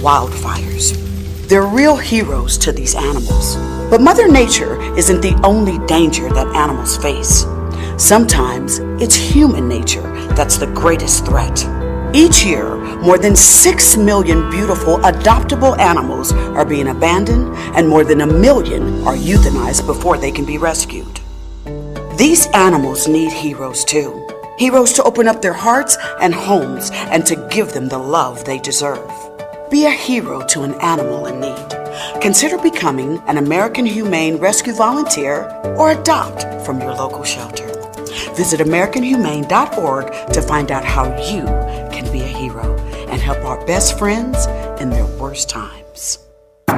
wildfires. They're real heroes to these animals. But Mother Nature isn't the only danger that animals face. Sometimes it's human nature that's the greatest threat. Each year, more than 6 million beautiful adoptable animals are being abandoned, and more than 1 million are euthanized before they can be rescued. These animals need heroes too. Heroes to open up their hearts and homes and to give them the love they deserve. Be a hero to an animal in need. Consider becoming an American Humane Rescue Volunteer or adopt from your local shelter. Visit AmericanHumane.org to find out how you can be a hero and help our best friends in their worst times.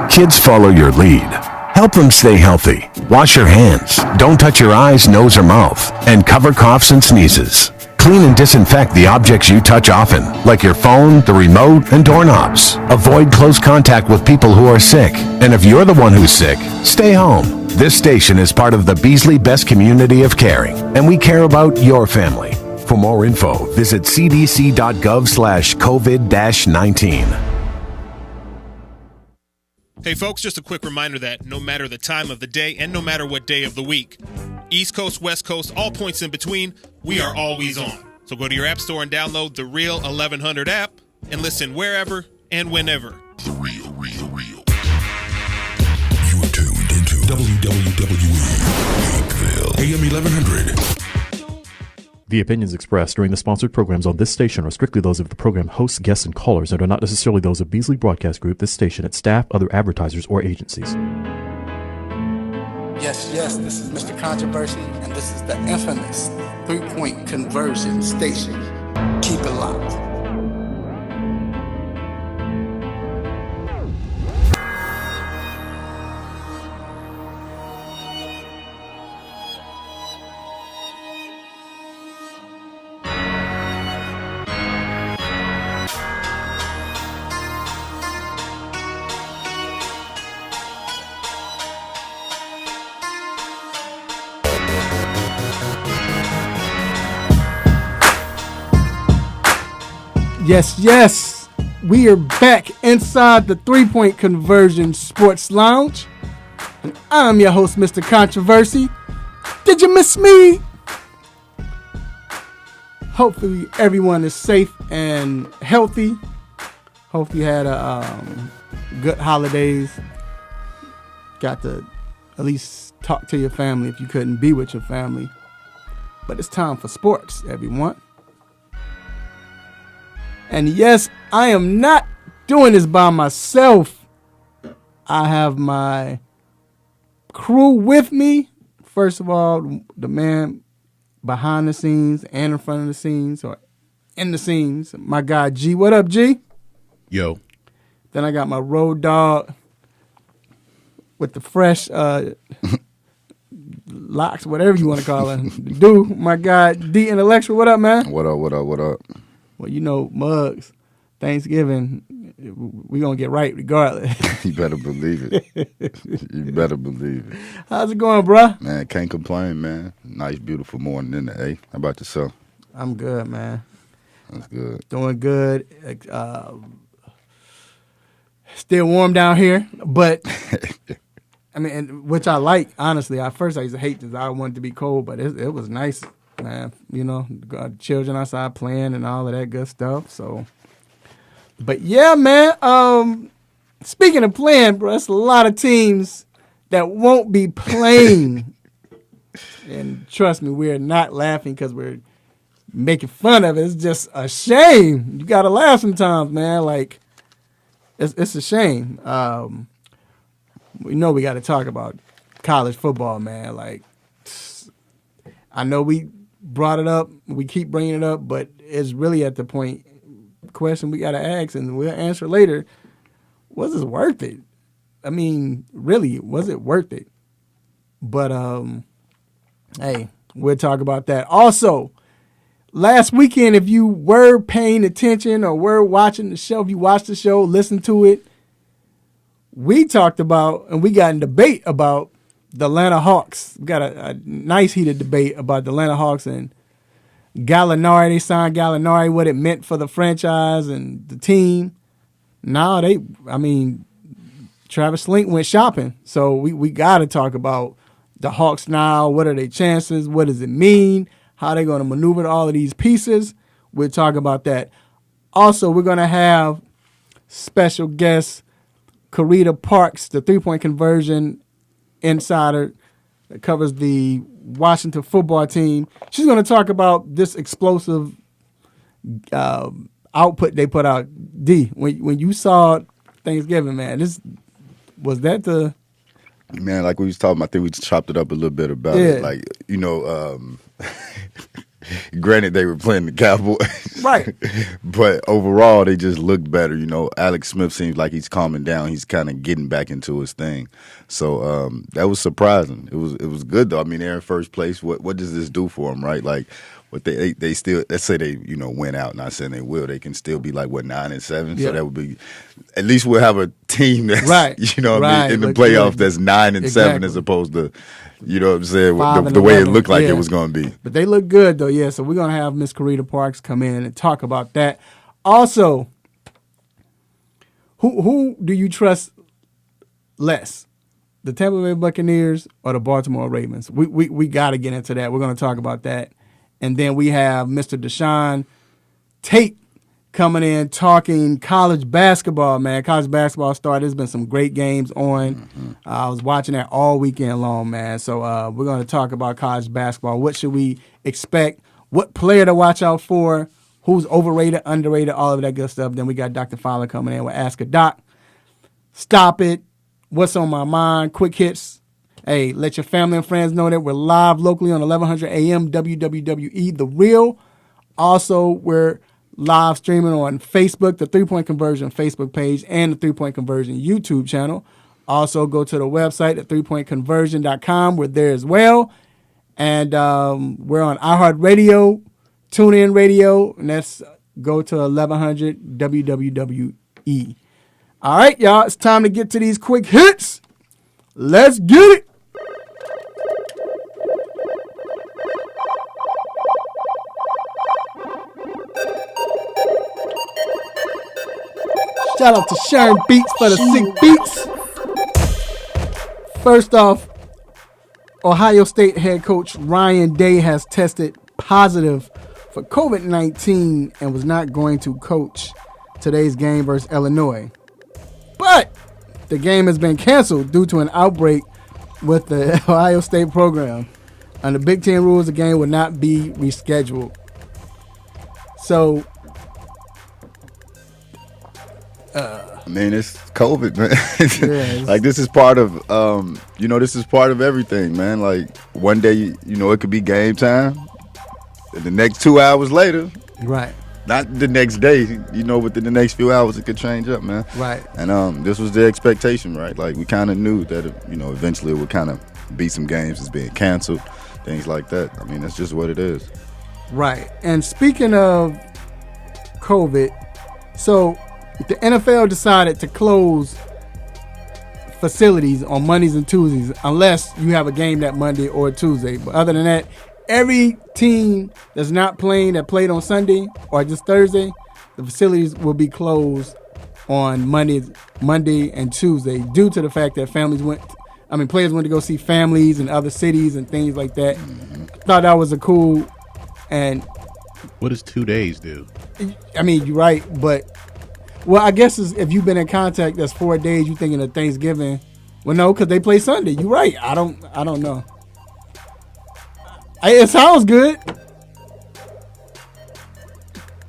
Kids follow your lead. Help them stay healthy. Wash your hands. Don't touch your eyes, nose, or mouth. And cover coughs and sneezes. Clean and disinfect the objects you touch often, like your phone, the remote, and doorknobs. Avoid close contact with people who are sick. And if you're the one who's sick, stay home. This station is part of the Beasley Best Community of Caring, and we care about your family. For more info, visit cdc.gov/COVID-19. Hey folks, just a quick reminder that no matter the time of the day and no matter what day of the week, East Coast, West Coast, all points in between, we are always on. So go to your app store and download the Real 1100 app and listen wherever and whenever. The Real. You are tuned into WWE Lakeville, AM 1100. The opinions expressed during the sponsored programs on this station are strictly those of the program hosts, guests, and callers and are not necessarily those of Beasley Broadcast Group, this station, its staff, other advertisers, or agencies. Yes, this is Mr. Controversy, and this is the infamous three-point conversion station. Keep it locked. Yes, we are back inside the three-point conversion sports lounge. And I'm your host, Mr. Controversy. Did you miss me? Hopefully everyone is safe and healthy. Hope you had a good holidays. Got to at least talk to your family if you couldn't be with your family. But it's time for sports, everyone. And yes, I am not doing this by myself. I have my crew with me. First of all, the man behind the scenes and in front of the scenes, or in the scenes, my guy G. What up, G? Yo. Then I got my road dog with the fresh locks, whatever you want to call it. Dude, my guy D. Intellectual. What up, man? What up? Well, you know, Muggs, Thanksgiving, we going to get right regardless. You better believe it. You better believe it. How's it going, bruh? Man, can't complain, man. Nice, beautiful morning in the A. How about yourself? I'm good, man. That's good. Doing good. Still warm down here, but, I mean, which I like, honestly. At first, I used to hate this. I wanted to be cold, but it was nice. Man, you know, got children outside playing and all of that good stuff. So, but yeah, man. Speaking of playing, bro, it's a lot of teams that won't be playing. And trust me, we're not laughing because we're making fun of it. It's just a shame. You gotta laugh sometimes, man. Like, it's a shame. We know we got to talk about college football, man. Like, I know we brought it up, we keep bringing it up, but it's really at the question we got to ask, and we'll answer later. Was this worth it? I mean, really, was it worth it? But, hey, we'll talk about that. Also, last weekend, if you were paying attention or were watching the show, if you watched the show, listened to it, we talked about, and we got in debate about the Atlanta Hawks. We got a nice heated debate about the Atlanta Hawks and Gallinari. They signed Gallinari, what it meant for the franchise and the team. Now Travis Slink went shopping. So we got to talk about the Hawks now. What are their chances? What does it mean? How are they going to maneuver all of these pieces? We'll talk about that. Also, we're going to have special guest Karita Parks, the three-point conversion insider that covers the Washington football team. She's going to talk about this explosive output they put out. D, when you saw Thanksgiving, man, was that the... Man, like we was talking, I think we chopped it up a little bit about it. Like, granted, they were playing the Cowboys. Right. But overall, they just looked better. Alex Smith seems like he's calming down. He's kind of getting back into his thing. So that was surprising. It was good, though. I mean, they're in first place. What does this do for them, right? Like, what they still, let's say they, win out. Not saying they will. They can still be like, 9-7? Yeah. So that would be, at least we'll have a team that's, right. in the playoff that's 9-7 as opposed to, you know what I'm saying, the way it looked like it was going to be. But they look good, though, yeah. So we're going to have Miss Karita Parks come in and talk about that. Also, who do you trust less, the Tampa Bay Buccaneers or the Baltimore Ravens? We got to get into that. We're going to talk about that. And then we have Mr. Deshaun Tate coming in talking college basketball, man. College basketball started. There's been some great games on. Mm-hmm. I was watching that all weekend long, man. So we're going to talk about college basketball. What should we expect? What player to watch out for? Who's overrated, underrated, all of that good stuff. Then we got Dr. Fowler coming in with Ask a Doc. Stop it. What's on my mind? Quick hits. Hey, let your family and friends know that we're live locally on 1100 AM WWWE, The Real. Also, we're live streaming on Facebook, the 3-Point Conversion Facebook page, and the 3-Point Conversion YouTube channel. Also, go to the website at 3pointconversion.com. We're there as well. And we're on iHeartRadio, TuneIn Radio, and that's go to 1100 WWWE. All right, y'all, it's time to get to these quick hits. Let's get it. Shout out to Sharon Beats for the sick beats. First off, Ohio State head coach Ryan Day has tested positive for COVID-19 and was not going to coach today's game versus Illinois. But the game has been canceled due to an outbreak with the Ohio State program. Under Big Ten rules, the game will not be rescheduled. So, it's COVID, man. Like, this is part of, this is part of everything, man. Like, one day, it could be game time. And the next 2 hours later. Right. Not the next day, within the next few hours, it could change up, man. Right. And this was the expectation, right? Like, we kind of knew that, eventually it would kind of be some games that's being canceled, things like that. I mean, that's just what it is. Right. And speaking of COVID, so the NFL decided to close facilities on Mondays and Tuesdays unless you have a game that Monday or Tuesday. But other than that, every team that's not playing that played on Sunday or just Thursday, the facilities will be closed on Monday and Tuesday due to the fact that players went to go see families in other cities and things like that. I thought that was a cool and... What does 2 days do? I mean, you're right, but... Well, I guess if you've been in contact, that's 4 days. You thinking of Thanksgiving? Well, no, because they play Sunday. You're right. I don't know. It sounds good.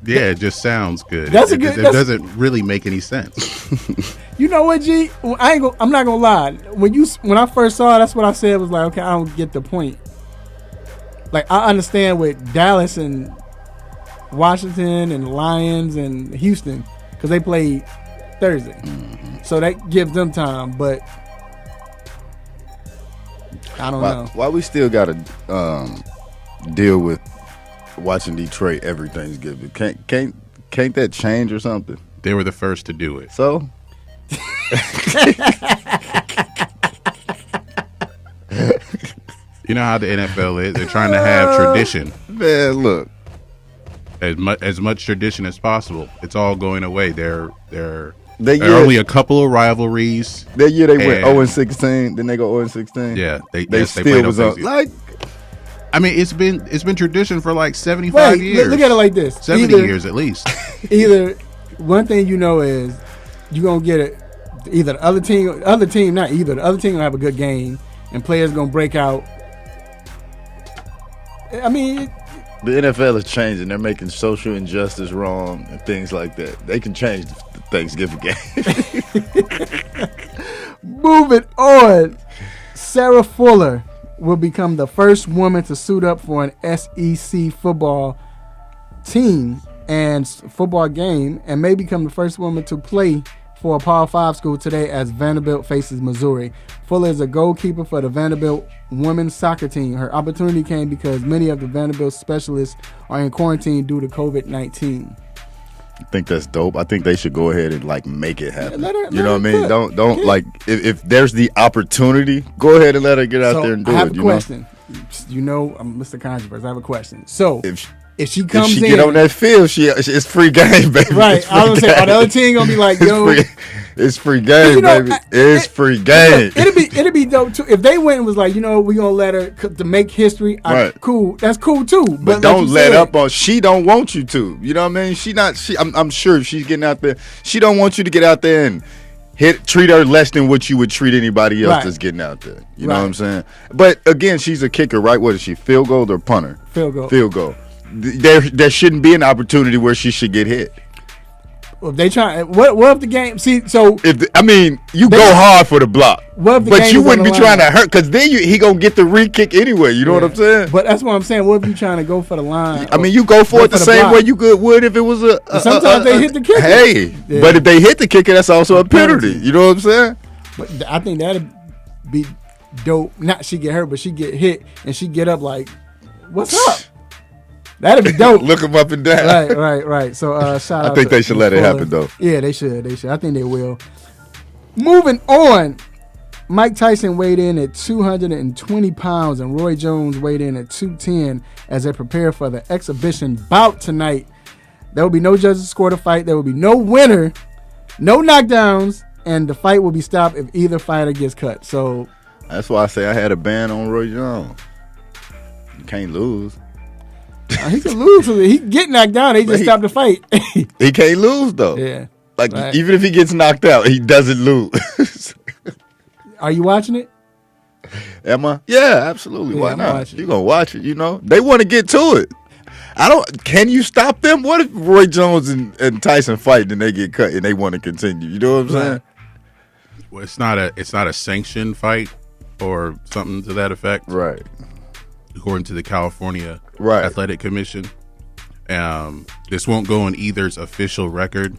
Yeah, it just sounds good. It doesn't really make any sense. You know what, G? I'm not gonna lie. When I first saw it, that's what I said. Was like, okay, I don't get the point. Like, I understand with Dallas and Washington and Lions and Houston. Because they played Thursday. Mm-hmm. So that gives them time, but I don't know. Why we still got to deal with watching Detroit every Thanksgiving? Can't that change or something? They were the first to do it. So? You know how the NFL is? They're trying to have tradition. Man, look. As much tradition as possible. It's all going away. They're That There are only a couple of rivalries. That year they went 0-16. Then they go 0-16. Yeah, they still was up. Like, I mean, it's been tradition for like 75 years. Look at it like this: 70 years at least. Either one thing you know is you're gonna get it. Either the other team, the other team gonna have a good game, and players gonna break out. I mean, the NFL is changing. They're making social injustice wrong and things like that. They can change the Thanksgiving game. Moving on, Sarah Fuller will become the first woman to suit up for an SEC football team and football game, and may become the first woman to play for a Power 5 school today as Vanderbilt faces Missouri. Fuller is a goalkeeper for the Vanderbilt women's soccer team. Her opportunity came because many of the Vanderbilt specialists are in quarantine due to COVID-19. I think that's dope. I think they should go ahead and like make it happen. You know what I mean? Don't like if there's the opportunity, go ahead and let her get out there and do it. I have a question. You know, I'm Mr. Controversy. I have a question. So if she comes if she in, get on that field, it's free game, baby. Right. I was gonna say, the other team gonna be like, yo, it's free game, baby. It's free game. It'd be dope too if they went and was like, you know, we gonna let her to make history. Right. Cool. That's cool too. But don't let up on. She don't want you to. You know what I mean? I'm sure if she's getting out there, she don't want you to get out there and treat her less than what you would treat anybody else that's getting out there. You know what I'm saying? But again, she's a kicker, right? What is she? Field goal or punter? Field goal. Field goal. There shouldn't be an opportunity where she should get hit. Well, if they try, what if the game? See, so you go hard for the block, but you wouldn't be trying to hurt because then he gonna get the re-kick anyway. You know what I'm saying? But that's what I'm saying. What if you trying to go for the line? I mean, you go for it the same way you would if it was a. Sometimes they hit the kicker. But if they hit the kicker, that's also a penalty. You know what I'm saying? But I think that'd be dope. Not she get hurt, but she get hit and she get up like, "What's up?" That'd be dope. Look them up and down. Right. So shout out. I think they should let it happen though. Yeah, they should. I think they will. Moving on, Mike Tyson weighed in at 220 pounds and Roy Jones weighed in at 210 as they prepare for the exhibition bout tonight. There will be no judges score the fight. There will be no winner, no knockdowns, and the fight will be stopped if either fighter gets cut. So that's why I say I had a ban on Roy Jones. You can't lose. He can lose. He can get knocked down. They just stop the fight. He can't lose though. Yeah. Even if he gets knocked out, he doesn't lose. Are you watching it? Am I? Yeah, absolutely. Yeah, Why I'm not? You gonna watch it? You know they want to get to it. Can you stop them? What if Roy Jones and Tyson fight and they get cut and they want to continue? You know what I'm saying? Well, it's not a sanctioned fight or something to that effect, right? According to the California Athletic Commission, this won't go on either's official record,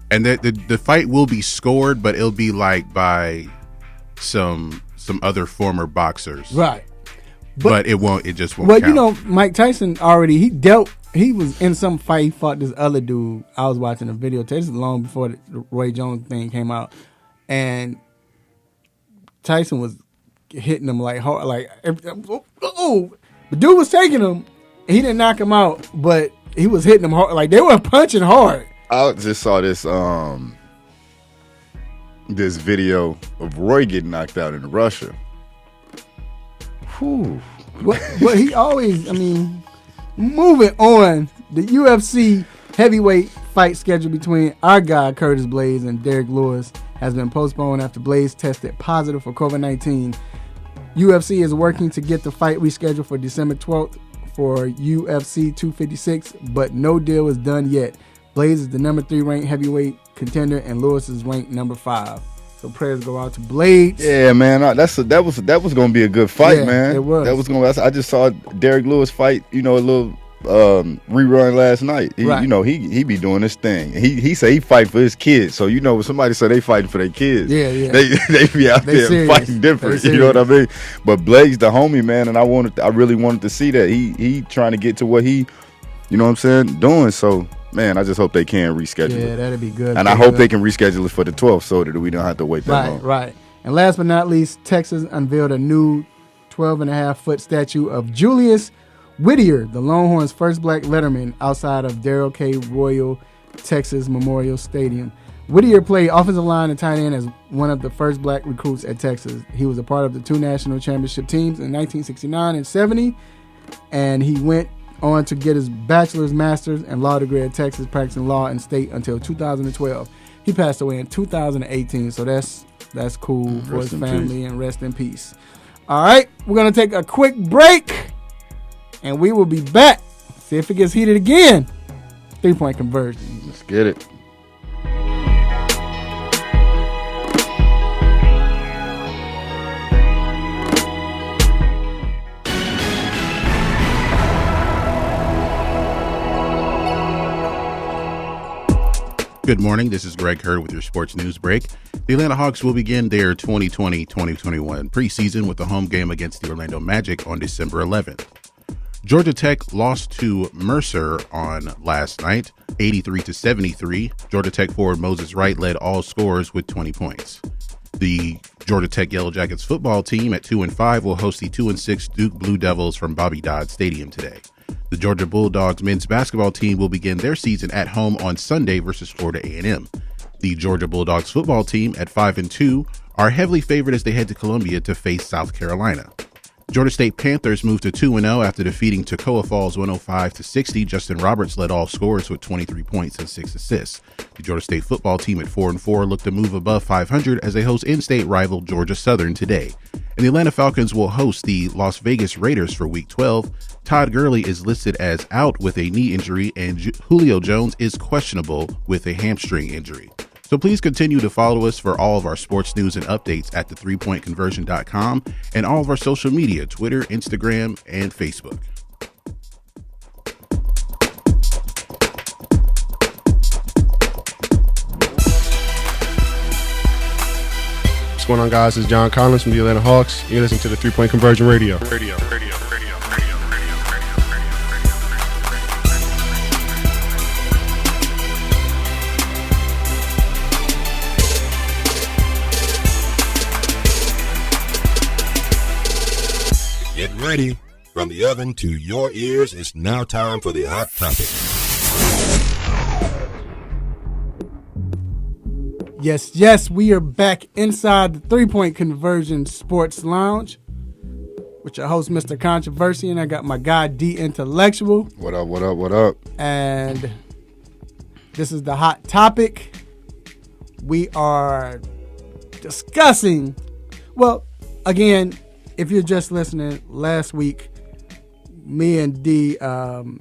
and the fight will be scored, but it'll be like by some other former boxers, right? But it won't. It just won't. Well, count. you know, Mike Tyson he was in some fight. He fought this other dude. I was watching a video. This is long before the Roy Jones thing came out, and Tyson was hitting him like hard, like the dude was taking him. He didn't knock him out, but he was hitting him hard. Like they were punching hard. I just saw this this video of Roy getting knocked out in Russia. Whew. But he always, moving on, the UFC heavyweight fight schedule between our guy Curtis Blaydes and Derek Lewis has been postponed after Blaydes tested positive for COVID-19. UFC is working to get the fight rescheduled for December 12th for UFC 256, but no deal is done yet. Blaydes is the number 3 ranked heavyweight contender, and Lewis is ranked number 5. So prayers go out to Blaydes. Yeah, man, that was gonna be a good fight, man. It was. That was gonna. I just saw Derek Lewis fight, a little rerun last night. He be doing this thing. He say he fight for his kids. So when somebody say they fighting for their kids, they be out there serious. fighting different. You know what I mean? But Blaydes the homie, man, and I really wanted to see that he trying to get to what he, doing. So man, I just hope they can reschedule it. Yeah, that'd be good. And I hope they can reschedule it for the 12th so that we don't have to wait that long. Right. And last but not least, Texas unveiled a new 12.5-foot statue of Julius Whittier, the Longhorns' first black letterman, outside of Darrell K. Royal Texas Memorial Stadium. Whittier played offensive line and tight end as one of the first black recruits at Texas. He was a part of the 2 national championship teams in 1969 and 70, and he went on to get his bachelor's, master's, and law degree at Texas, practicing law in state until 2012. He passed away in 2018, so that's cool for his family, and rest in peace. All right, we're going to take a quick break, and we will be back. See if it gets heated again. 3-point conversion. Let's get it. Good morning. This is Greg Hurd with your sports news break. The Atlanta Hawks will begin their 2020-2021 preseason with a home game against the Orlando Magic on December 11th. Georgia Tech lost to Mercer on last night, 83-73. Georgia Tech forward Moses Wright led all scorers with 20 points. The Georgia Tech Yellow Jackets football team at 2-5 will host the 2-6 Duke Blue Devils from Bobby Dodd Stadium today. The Georgia Bulldogs men's basketball team will begin their season at home on Sunday versus Florida A&M. The Georgia Bulldogs football team at 5-2 are heavily favored as they head to Columbia to face South Carolina. Georgia State Panthers moved to 2-0 after defeating Toccoa Falls 105-60. Justin Roberts led all scorers with 23 points and 6 assists. The Georgia State football team at 4-4 looked to move above 500 as they host in-state rival Georgia Southern today. And the Atlanta Falcons will host the Las Vegas Raiders for Week 12. Todd Gurley is listed as out with a knee injury, and Julio Jones is questionable with a hamstring injury. So please continue to follow us for all of our sports news and updates at the3pointconversion.com and all of our social media, Twitter, Instagram, and Facebook. What's going on, guys? This is John Collins from the Atlanta Hawks. You're listening to the 3-Point Conversion Radio. Get ready. From the oven to your ears, it's now time for the Hot Topic. Yes, we are back inside the 3-Point Conversion Sports Lounge with your host, Mr. Controversy, and I got my guy, D Intellectual. What up? And this is the Hot Topic. We are discussing, well, again, if you're just listening, last week, me and D, the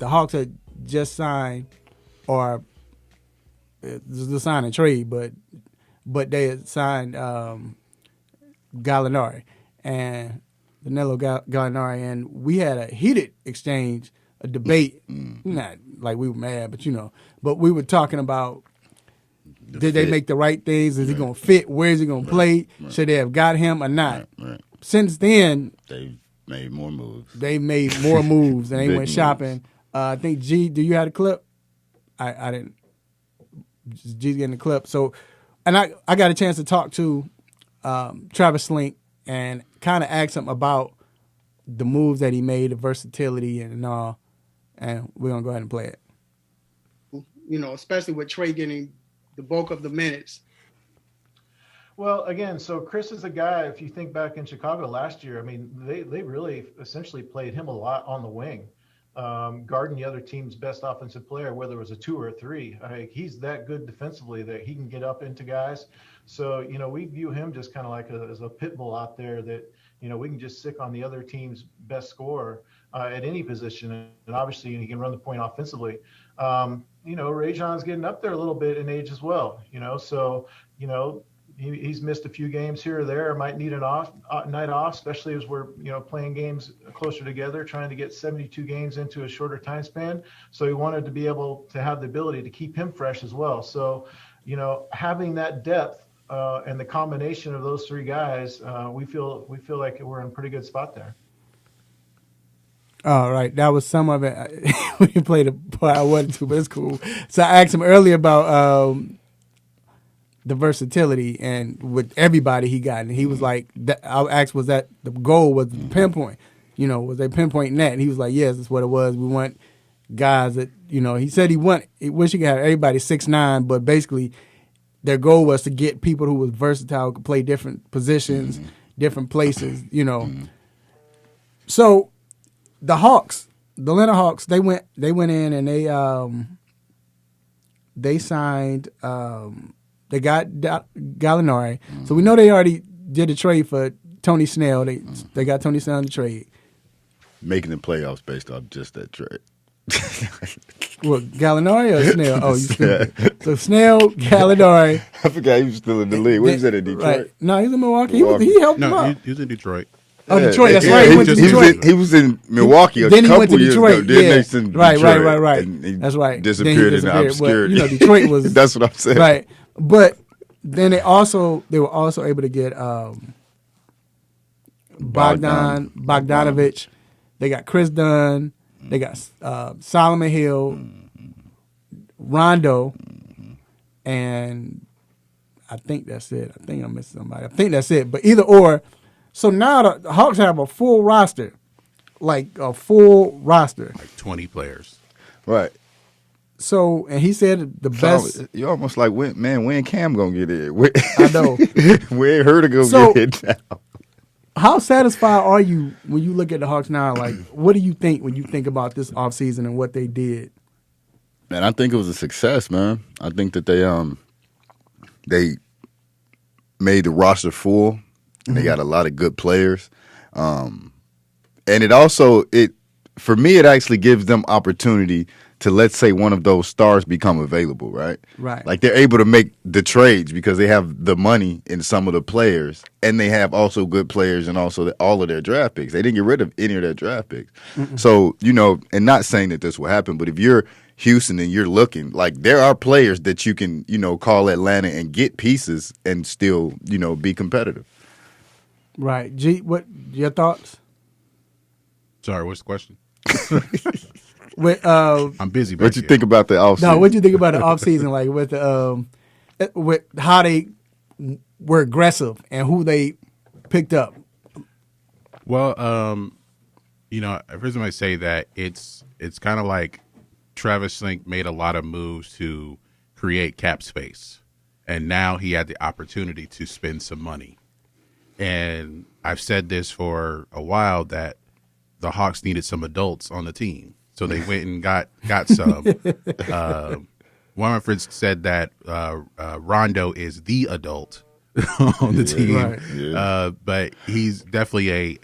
Hawks had just signed, or the sign and trade, but they had signed Gallinari and Danilo Gallinari, and we had a heated exchange, a debate. Not like we were mad, but we were talking about did they make the right things? Is he going to fit? Where is he going to play? Should they have got him or not? Since then, they've made more moves. They made more moves, and they went moves. shopping. I think G, do you have a clip? I didn't. G's getting the clip. So, and I got a chance to talk to Travis Slink and kind of ask him about the moves that he made, the versatility and all. And we're going to go ahead and play it. Especially with Trey getting the bulk of the minutes. Well, again, so Chris is a guy, if you think back in Chicago last year, I mean, they really essentially played him a lot on the wing. Guarding the other team's best offensive player, whether it was a 2 or a 3. He's that good defensively that he can get up into guys. So, we view him just kind of like as a pit bull out there that, we can just sick on the other team's best scorer at any position. And obviously he can run the point offensively. Rajon's getting up there a little bit in age as well, so, he's missed a few games here or there. Might need an night off, especially as we're playing games closer together, trying to get 72 games into a shorter time span. So he wanted to be able to have the ability to keep him fresh as well. So, having that depth and the combination of those 3 guys, we feel like we're in a pretty good spot there. All right, that was some of it. We can play the part I wanted to, but it's cool. So I asked him earlier about the versatility and with everybody he got, and he was like, I asked, was that the goal? Was the pinpoint? Was they pinpointing that? And he was like, yes, that's what it was. We want guys that, he said he wish he could have everybody 6'9", but basically their goal was to get people who was versatile, could play different positions, different places, So the Hawks, the Atlanta Hawks, they went in and they signed, they got Gallinari. So we know they already did a trade for Tony Snell. They got Tony Snell in the trade. Making the playoffs based off just that trade. What, Gallinari or Snell? Oh, you stupid. So Snell, Gallinari. I forgot he was still in the league. What was that in Detroit? Right. No, he's in Milwaukee. He helped him out. He was in Detroit. Oh, Detroit. That's right. He went to Detroit. He was in Milwaukee a then he couple went to years Detroit. ago. Then Yeah. they sent Right. Detroit, That's right. Disappeared in obscurity. Well, Detroit was. That's what I'm saying. Right. But then they were also able to get Bogdanovich. They got Chris Dunn. They got Solomon Hill, Rondo, and I think that's it. I think I'm missing somebody. I think that's it. But either or, so now the Hawks have a full roster, like 20 players. Right. So, and he said the best. You almost like, when Cam gonna get in? I know. When her to go get it now? How satisfied are you when you look at the Hawks now? Like, what do you think when you think about this offseason and what they did? Man, I think it was a success, man. I think that they made the roster full. And they got a lot of good players. And for me, it actually gives them opportunity to, let's say, one of those stars become available, right? Right. Like they're able to make the trades because they have the money in some of the players, and they have also good players and also all of their draft picks. They didn't get rid of any of their draft picks. So, and not saying that this will happen, but if you're Houston and you're looking, like there are players that you can, call Atlanta and get pieces and still, be competitive. Right. G, what your thoughts? Sorry, what's the question? I'm busy. What you think about the offseason? No, what you think about the offseason? Like with how they were aggressive and who they picked up. Well, first I might say that it's kind of like Travis Sink made a lot of moves to create cap space, and now he had the opportunity to spend some money. And I've said this for a while that the Hawks needed some adults on the team. So they went and got some. One of my friends said that Rondo is the adult on the team. Right. Yeah. But he's definitely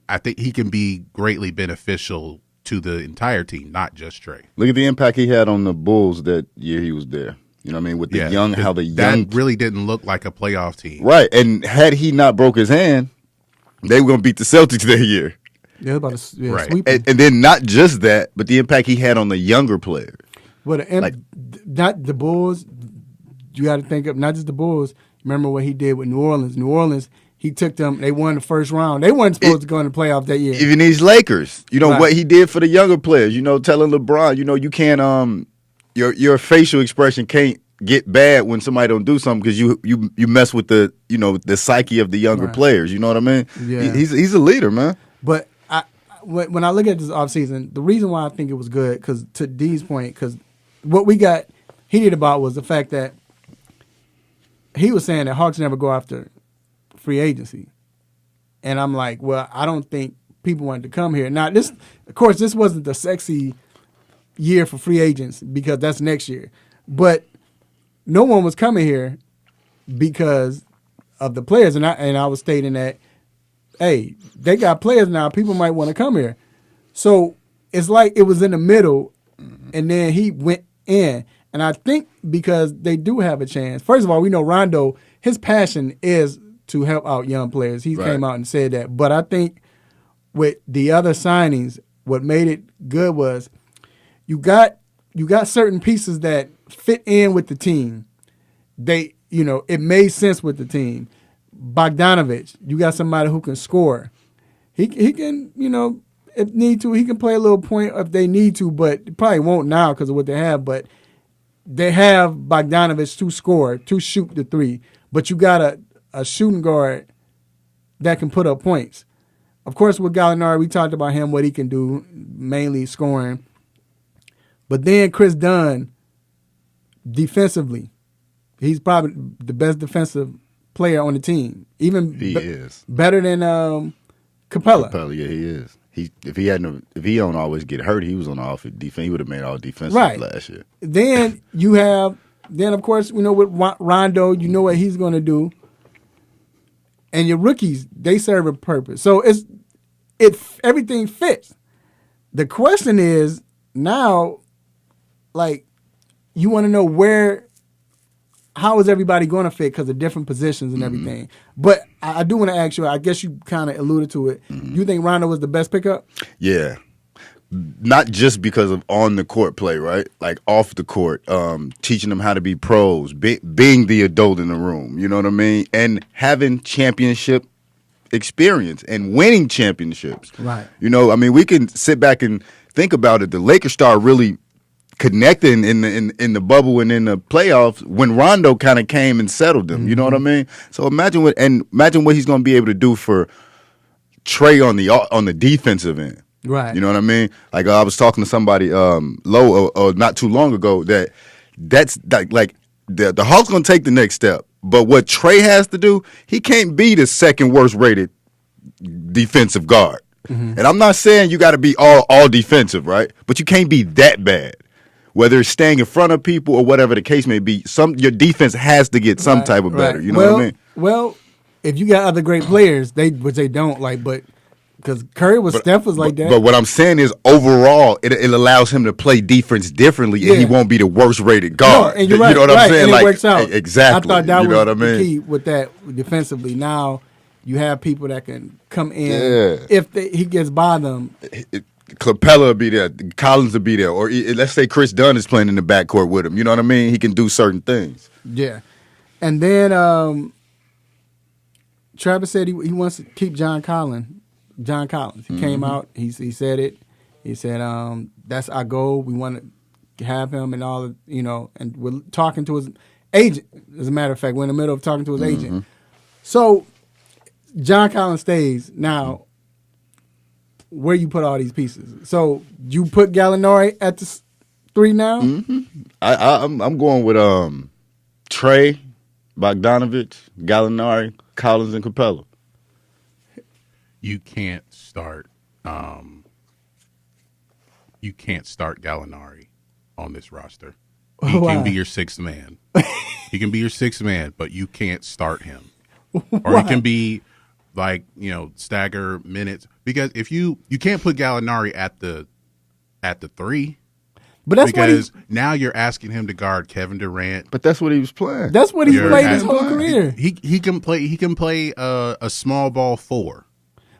I think he can be greatly beneficial to the entire team, not just Trey. Look at the impact he had on the Bulls that year he was there. You know what I mean? With the young. That really didn't look like a playoff team. Right. And had he not broke his hand, they were going to beat the Celtics that year. They're about to right. sweep and then not just that, but the impact he had on the younger players. Well, not the Bulls. You got to think of not just the Bulls. Remember what he did with New Orleans. New Orleans, he took them. They won the first round. They weren't supposed to go in the playoff that year. Even these Lakers, right. What he did for the younger players. Telling LeBron, you can't. Your facial expression can't get bad when somebody don't do something because you mess with the the psyche of the younger players. You know what I mean? Yeah. He's a leader, man. But when I look at this offseason, the reason why I think it was good, because to D's point, because what we got heated about was the fact that he was saying that Hawks never go after free agency. And I'm like, well, I don't think people wanted to come here. Now, this wasn't the sexy year for free agents because that's next year. But no one was coming here because of the players. And I was stating that, hey, they got players now. People might want to come here. So it's like it was in the middle, and then he went in. And I think because they do have a chance. First of all, we know Rondo, his passion is to help out young players. He came out and said that. But I think with the other signings, what made it good was you got certain pieces that fit in with the team. It made sense with the team. Bogdanovich, you got somebody who can score. He can, if need to, he can play a little point if they need to, but probably won't now because of what they have. But they have Bogdanovich to score, to shoot the three. But you got a shooting guard that can put up points. Of course, with Gallinari, we talked about him, what he can do, mainly scoring. But then Chris Dunn, defensively, he's probably the best defensive player on the team. Even he is better than Capella. Capella, yeah, he is. If he don't always get hurt, he was on the offense defense. He would have made all defensive last year. Then you have, of course, with Rondo, you know what he's going to do. And your rookies, they serve a purpose. So everything fits. The question is now, like, you want to know how is everybody going to fit because of different positions and everything. But I do want to ask you, I guess you kind of alluded to it. You think Rondo was the best pickup? Yeah. Not just because of on the court play, right? Like off the court, teaching them how to be pros, being the adult in the room, you know what I mean? And having championship experience and winning championships. Right. We can sit back and think about it. The Lakers started really connecting in the bubble and in the playoffs when Rondo kind of came and settled them. You know what I mean? So imagine what he's going to be able to do for Trey on the defensive end. Right. You know what I mean? Like I was talking to somebody not too long ago that's like the Hawks going to take the next step. But what Trey has to do, he can't be the second worst rated defensive guard. And I'm not saying you got to be all defensive, right? But you can't be that bad. Whether it's staying in front of people or whatever the case may be, your defense has to get some type of better. You know what I mean? Well, if you got other great players, which they don't like, but because Steph was like that. But what I'm saying is, overall, it allows him to play defense differently, and he won't be the worst rated guard. No, and you're right. You know what I'm saying? And it works out. Exactly. I thought that you know was what I mean? the key with that defensively. Now you have people that can come in if he gets by them. Capella will be there, Collins will be there, or let's say Chris Dunn is playing in the backcourt with him. You know what I mean? He can do certain things. Yeah. And then Travis said he wants to keep John Collins. He came out. He said it. He said that's our goal. We want to have him and all. And we're talking to his agent. As a matter of fact, we're in the middle of talking to his agent. So John Collins stays now. Where you put all these pieces? So you put Gallinari at the 3 now? I'm going with Trey, Bogdanovich, Gallinari, Collins, and Capella. You can't start. You can't start Gallinari on this roster. He can be your sixth man. He can be your sixth man, but you can't start him. Or he can be stagger minutes, because if you can't put Gallinari at the 3. But that's because now you're asking him to guard Kevin Durant. But that's what he was playing. That's what he's played his whole career. He can play a small ball 4.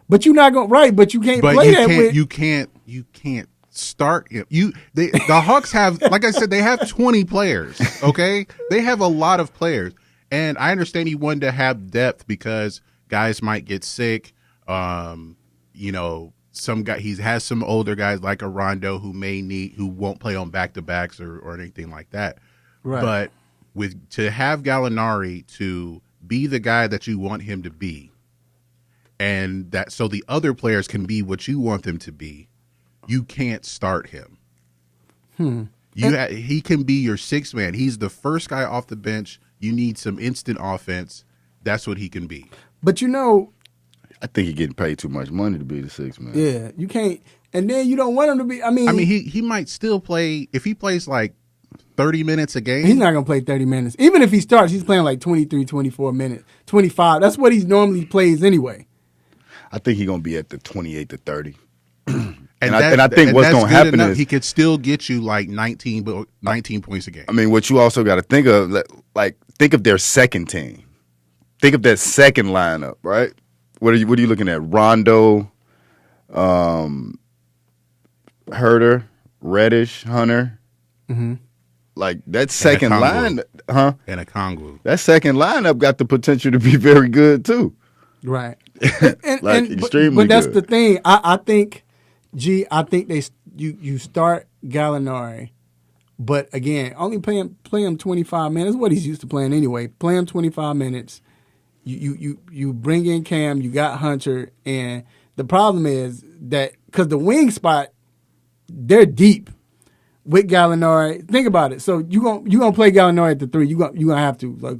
But you're not going but you can't play that. You can't start him. The Hawks have, like I said, they have 20 players. Okay, they have a lot of players, and I understand he wanted to have depth because guys might get sick. Some guy he has some older guys like a Rondo who won't play on back-to-backs or anything like that. Right. But to have Gallinari to be the guy that you want him to be, and that so the other players can be what you want them to be, you can't start him. He can be your sixth man. He's the first guy off the bench. You need some instant offense. That's what he can be. But I think he's getting paid too much money to be the sixth man. Yeah, you can't. And then you don't want him to be. I mean, he might still play if he plays like 30 minutes a game. He's not going to play 30 minutes. Even if he starts, he's playing like 23, 24 minutes, 25. That's what he normally plays anyway. I think he's going to be at the 28 to 30. And I think what's going to happen is he could still get you like 19 points a game. I mean, what you also got to think of, think of their second team. Think of that second lineup, right? What are you looking at? Rondo, Herter, Reddish, Hunter. Mm-hmm. Like that second line, and a Kongwu. That second lineup got the potential to be very good too. Right. Extremely. But that's good. the thing. I think you start Gallinari, but again, only play him 25 minutes. What he's used to playing anyway. Play him 25 minutes. You bring in Cam. You got Hunter, and the problem is that because the wing spot, they're deep. with Gallinari. Think about it. So you gonna play Gallinari at the 3. You gonna have to, like,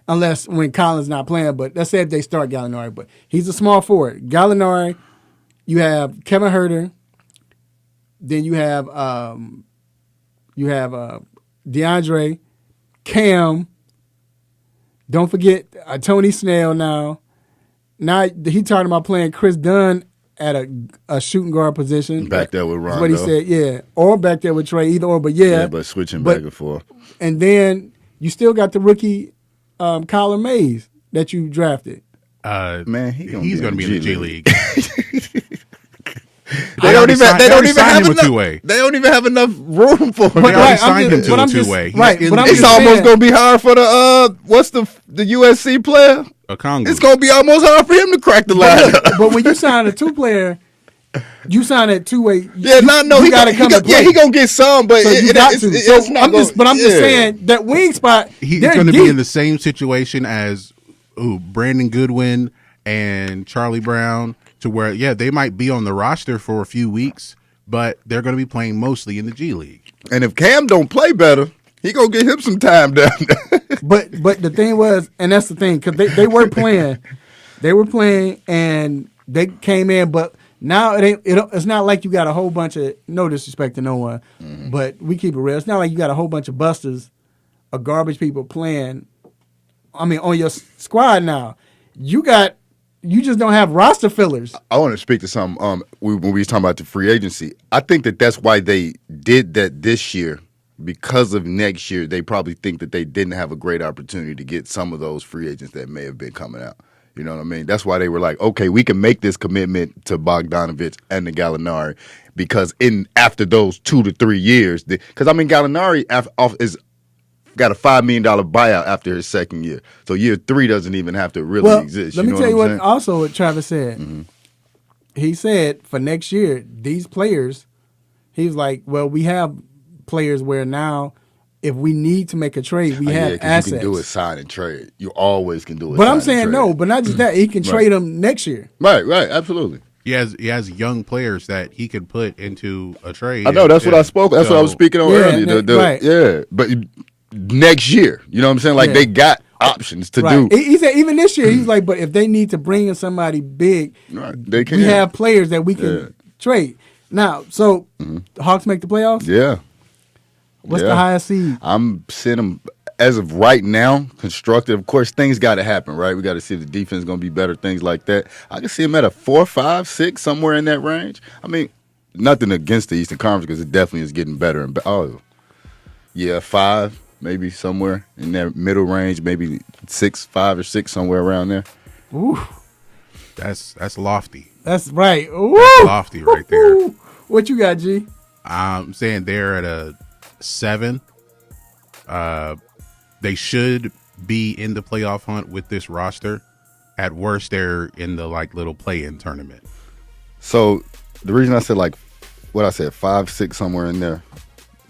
unless when Collins not playing. But let's say if they start Gallinari, but he's a small forward. Gallinari. You have Kevin Huerter. Then you have DeAndre, Cam. Don't forget Tony Snell now. Now he talking about playing Chris Dunn at a shooting guard position. Back there with Rondo. That's what he said, yeah. Or back there with Trey, either or, but yeah. Yeah, but switching back and forth. And then you still got the rookie Kyler Mays that you drafted. Man, he's going to be in the G League. They don't even have enough room for him. They already signed him to a two-way. Right, but it's almost going to be hard for the the USC player? Okongwu. It's going to be almost hard for him to crack the lineup. But when you sign a 2-player, you sign a 2-way. Yeah, he got to come and play. Yeah, he going to get some, but so you got to. I'm just saying that wing spot. He's going to be in the same situation as Brandon Goodwin and Charlie Brown. To where, they might be on the roster for a few weeks, but they're going to be playing mostly in the G League. And if Cam don't play better, he going to get him some time down there. But the thing was, and that's the thing, because they were playing. They were playing, and they came in, but now it's not like you got a whole bunch of, no disrespect to no one, but we keep it real. It's not like you got a whole bunch of busters or garbage people playing, on your squad now. You just don't have roster fillers. I want to speak to something. When we was talking about the free agency, I think that's why they did that this year, because of next year. They probably think that they didn't have a great opportunity to get some of those free agents that may have been coming out. You know what I mean? That's why they were like, okay, we can make this commitment to Bogdanovich and the Gallinari, because after those 2 to 3 years, because Gallinari is got a $5 million buyout after his second year. So year 3 doesn't even have to really exist. Let me tell you what Travis said. Mm-hmm. He said for next year, these players, he was like, well, we have players where now if we need to make a trade, we have assets. You can do a sign and trade. You always can do it. But I'm saying no, but not just that. He can trade them next year. Right, absolutely. He has young players that he could put into a trade. I know, that's what I spoke. That's what I was speaking on earlier. Right. Yeah, but next year, you know what I'm saying? Like they got options to do. He said even this year, he's like, but if they need to bring in somebody big, they can. We have players that we can trade. Now, so the Hawks make the playoffs? Yeah. What's the highest seed? I'm seeing them, as of right now, constructive. Of course, things got to happen, right? We got to see if the defense is going to be better, things like that. I can see them at a 4, 5, 6, somewhere in that range. Nothing against the Eastern Conference, because it definitely is getting better. And 5. Maybe somewhere in that middle range, maybe 5 or 6, somewhere around there. Ooh, that's lofty. That's right. Ooh. That's lofty right there. What you got, G? I'm saying they're at a 7. They should be in the playoff hunt with this roster. At worst, they're in the little play-in tournament. So the reason I said 5, 6, somewhere in there,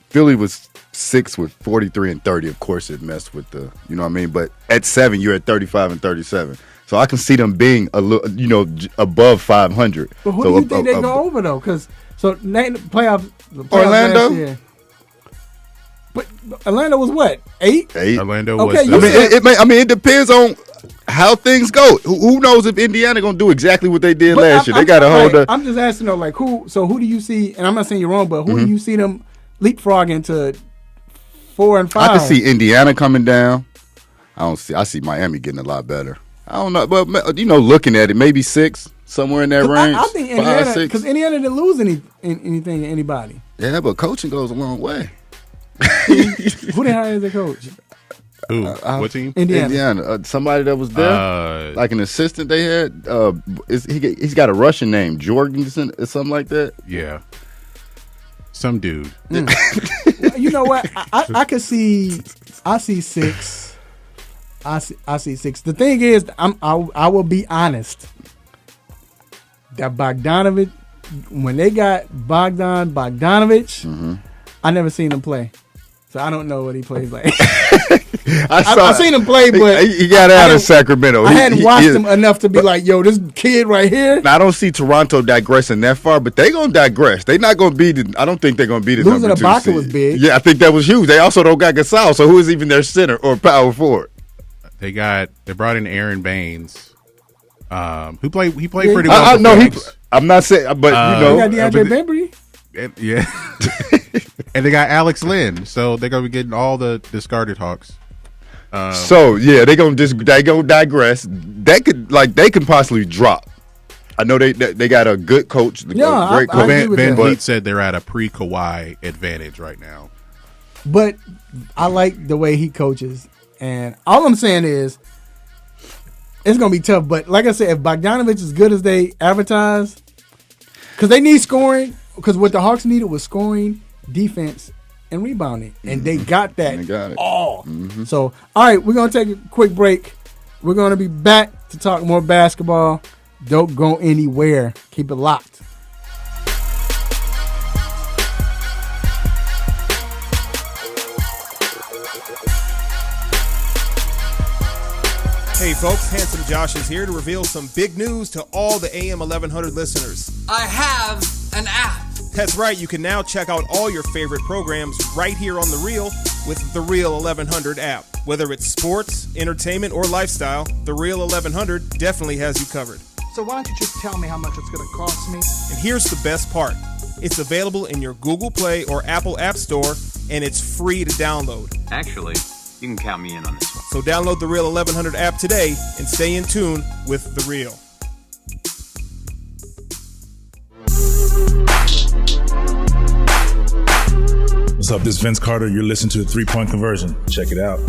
Philly was 6 with 43 and 30. Of course, it messed with the, you know what I mean? But at 7, you're at 35 and 37. So I can see them being a little, above 500. But who do you think they go over though? Because playoff Orlando. Last year. But Orlando was what? 8? Orlando was. It depends on how things go. Who knows if Indiana gonna do exactly what they did last year? They got to hold up. I'm just asking though, who? So who do you see? And I'm not saying you're wrong, but who do you see them leapfrogging to 4 and 5? I can see Indiana coming down. I see Miami getting a lot better. I don't know, but looking at it, maybe 6, somewhere in that range. I think Indiana, because Indiana didn't lose anything to anybody. Yeah, but coaching goes a long way. Who they hired as a coach? Who? What team? Indiana. Somebody that was there, like an assistant they had. He's got a Russian name, Jorgensen or something like that. Yeah, some dude. You know what? I could see. I see 6. I see 6. The thing is, I will be honest. That Bogdanovich, when they got Bogdanovich, I never seen him play, so I don't know what he plays like. I seen him play, but he got out of Sacramento. I hadn't watched him enough to be like, yo, this kid right here. I don't see Toronto digressing that far, but they gonna digress. They not gonna be I don't think they're gonna be the losing number 2 Ibaka seed. was big. Yeah, I think that was huge. They also don't got Gasol, so who is even their center or power forward? They brought in Aaron Baines, who played pretty well. I'm not saying, but they got DeAndre Bembry. Yeah, and they got Alex Lynn, so they're gonna be getting all the discarded Hawks. They gonna digress. They can possibly drop. I know they got a good coach, great coach. Van Vliet said they're at a pre-Kawhi advantage right now. But I like the way he coaches, and all I'm saying is it's gonna be tough. But like I said, if Bogdanovich is good as they advertise, because they need scoring. Because what the Hawks needed was scoring, defense, and rebounding. And they got that all. Mm-hmm. So, all right, we're going to take a quick break. We're going to be back to talk more basketball. Don't go anywhere. Keep it locked. Hey folks, Handsome Josh is here to reveal some big news to all the AM 1100 listeners. I have an app. That's right, you can now check out all your favorite programs right here on The Real with the Real 1100 app. Whether it's sports, entertainment, or lifestyle, the Real 1100 definitely has you covered. So why don't you just tell me how much it's going to cost me? And here's the best part. It's available in your Google Play or Apple App Store, and it's free to download. Actually, you can count me in on this one. So download the Real 1100 app today and stay in tune with The Real. What's up? This is Vince Carter. You're listening to 3 Point Conversion. Check it out.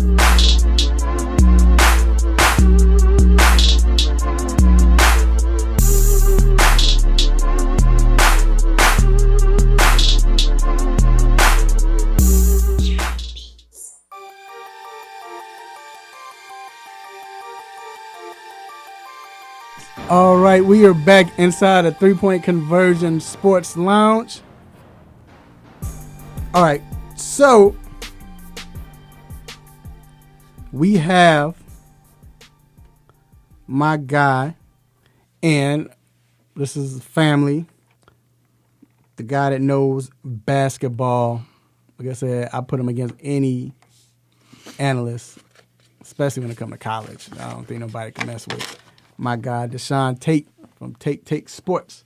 All right, we are back inside a 3 Point Conversion Sports Lounge. All right, so we have my guy, and this is family, the guy that knows basketball. Like I said, I put him against any analyst, especially when it comes to college. I don't think nobody can mess with my guy, Deshaun Tate from Take Sports.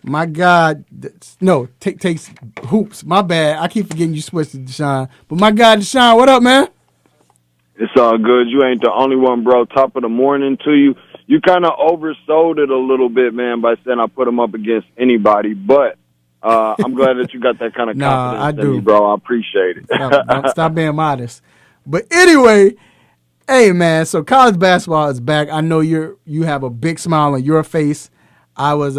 My God, takes hoops. My bad. I keep forgetting you switched to Deshaun. But my God, Deshaun, what up, man? It's all good. You ain't the only one, bro. Top of the morning to you. You kind of oversold it a little bit, man, by saying I put him up against anybody. But I'm glad that you got that kind of confidence in me, bro. I appreciate it. Stop being modest. But anyway, hey, man, so college basketball is back. I know you have a big smile on your face. I was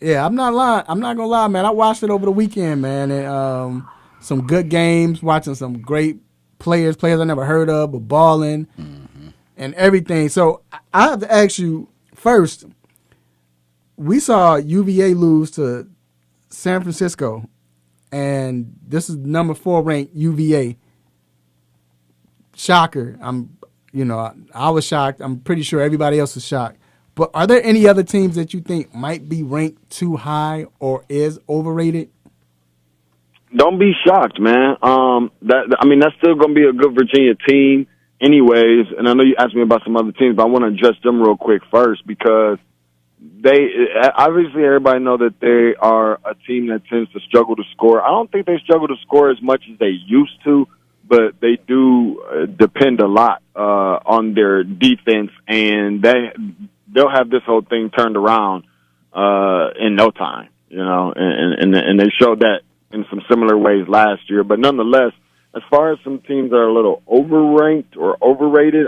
I'm not lying. I'm not gonna lie, man. I watched it over the weekend, man, and some good games. Watching some great players I never heard of, but balling and everything. So I have to ask you first. We saw UVA lose to San Francisco, and this is number 4 ranked UVA. Shocker. I was shocked. I'm pretty sure everybody else was shocked. But are there any other teams that you think might be ranked too high or is overrated? Don't be shocked, man. That's still going to be a good Virginia team anyways. And I know you asked me about some other teams, but I want to address them real quick first because obviously everybody know that they are a team that tends to struggle to score. I don't think they struggle to score as much as they used to, but they do depend a lot on their defense, and they'll have this whole thing turned around in no time, and they showed that in some similar ways last year. But nonetheless, as far as some teams that are a little overranked or overrated,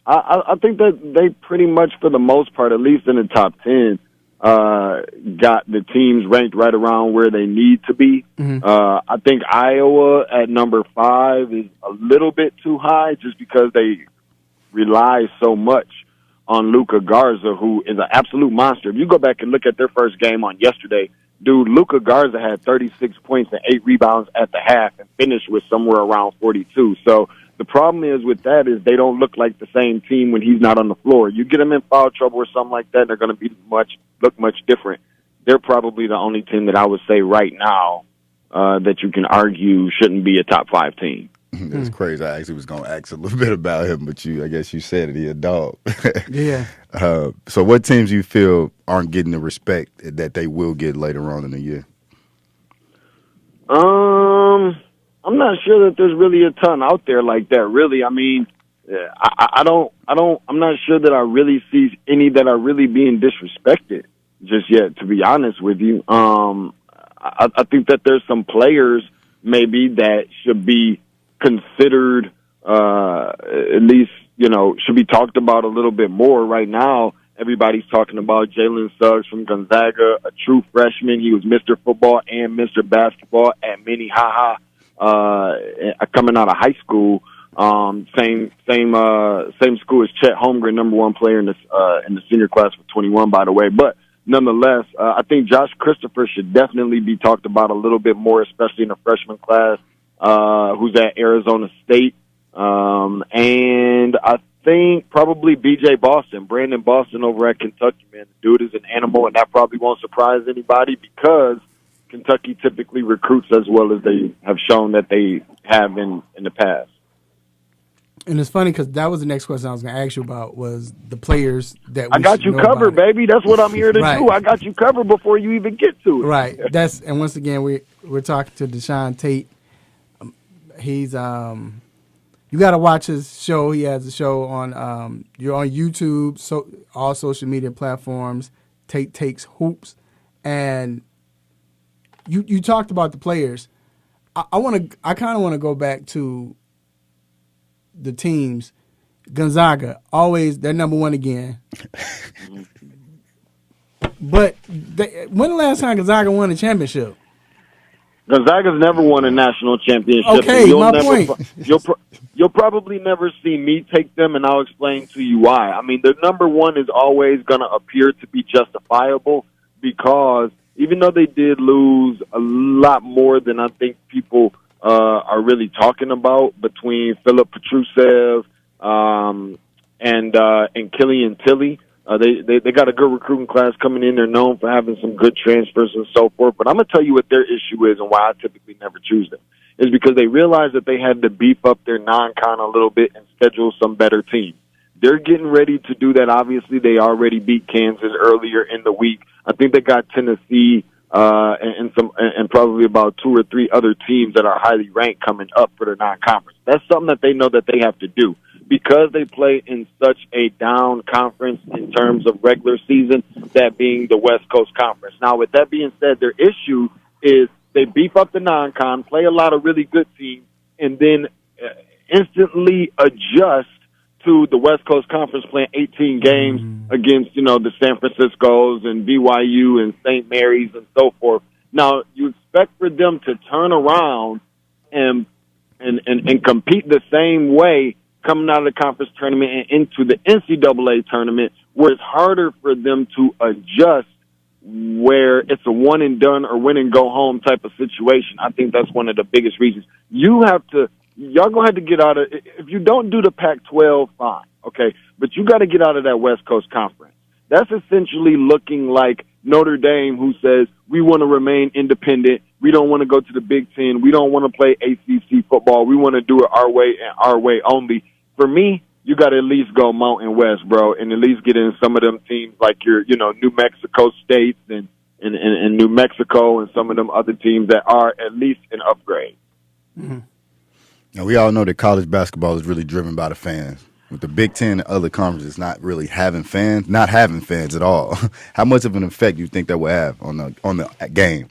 I think that they pretty much, for the most part, at least in the top 10, got the teams ranked right around where they need to be. Mm-hmm. I think Iowa at number 5 is a little bit too high just because they rely so much on Luka Garza, who is an absolute monster. If you go back and look at their first game on yesterday, Dude, Luka Garza had 36 points and 8 rebounds at the half and finished with somewhere around 42. So the problem is with that is they don't look like the same team when he's not on the floor. You get them in foul trouble or something like that, they're going to look much different. They're probably the only team that I would say right now that you can argue shouldn't be a top 5 team. That's crazy. I actually was going to ask a little bit about him, but I guess you said it. He a dog. Yeah. So what teams you feel aren't getting the respect that they will get later on in the year? I'm not sure that there's really a ton out there like that, really. I mean, I'm not sure that I really see any that are really being disrespected just yet, to be honest with you. I think that there's some players maybe that should be considered, at least, should be talked about a little bit more. Right now, everybody's talking about Jalen Suggs from Gonzaga, a true freshman. He was Mr. Football and Mr. Basketball at Minnehaha, coming out of high school. Same school as Chet Holmgren, number 1 player in the senior class for 21, by the way. But nonetheless, I think Josh Christopher should definitely be talked about a little bit more, especially in the freshman class, who's at Arizona State. And I think probably Brandon Boston over at Kentucky, man. The dude is an animal, and that probably won't surprise anybody because Kentucky typically recruits as well as they have shown that they have in the past. And it's funny because that was the next question I was going to ask you about was the players that we I got you covered, baby. That's what I'm here to do. I got you covered before you even get to it. Right. And once again, we're talking to Deshaun Tate. He's you got to watch his show. He has a show on you're on YouTube, so all social media platforms. Tate Takes Hoops, and you talked about the players. I kind of want to go back to the teams. Gonzaga, always they're number 1 again. But when the last time Gonzaga won a championship? Gonzaga's never won a national championship. Okay, point. You'll probably never see me take them, and I'll explain to you why. I mean, the number 1 is always going to appear to be justifiable because even though they did lose a lot more than I think people are really talking about between Philip Petrusev and Killian Tilly. They got a good recruiting class coming in. They're known for having some good transfers and so forth. But I'm going to tell you what their issue is and why I typically never choose them. Is because they realized that they had to beef up their non-con a little bit and schedule some better teams. They're getting ready to do that. Obviously, they already beat Kansas earlier in the week. I think they got Tennessee and probably about 2 or 3 other teams that are highly ranked coming up for their non-conference. That's something that they know that they have to do. Because they play in such a down conference in terms of regular season, that being the West Coast Conference. Now, with that being said, their issue is they beef up the non-con, play a lot of really good teams, and then instantly adjust to the West Coast Conference playing 18 games against, the San Franciscos and BYU and St. Mary's and so forth. Now, you expect for them to turn around and compete the same way coming out of the conference tournament and into the NCAA tournament, where it's harder for them to adjust, where it's a one and done or win and go home type of situation. I think that's one of the biggest reasons. Y'all gonna have to get out of, if you don't do the Pac-12, fine, okay, but you got to get out of that West Coast Conference. That's essentially looking like Notre Dame, who says we want to remain independent. We don't want to go to the Big Ten. We don't want to play ACC football. We want to do it our way and our way only. For me, you got to at least go Mountain West, bro, and at least get in some of them teams like your, New Mexico States and New Mexico and some of them other teams that are at least an upgrade. Mm-hmm. Now, we all know that college basketball is really driven by the fans. With the Big Ten and other conferences not really having fans, not having fans at all. How much of an effect do you think that will have on the game?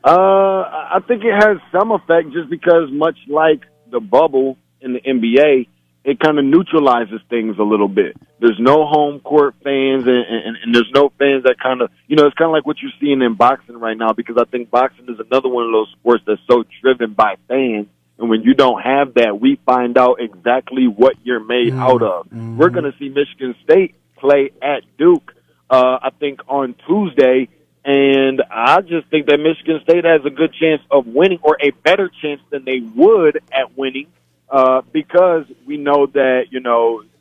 I think it has some effect just because, much like the bubble in the NBA, it kind of neutralizes things a little bit. There's no home court fans and there's no fans that kind of, it's kind of like what you're seeing in boxing right now, because I think boxing is another one of those sports that's so driven by fans. And when you don't have that, we find out exactly what you're made out of. Mm-hmm. We're going to see Michigan State play at Duke, I think on Tuesday. And I just think that Michigan State has a good chance of winning, or a better chance than they would at winning, because we know that,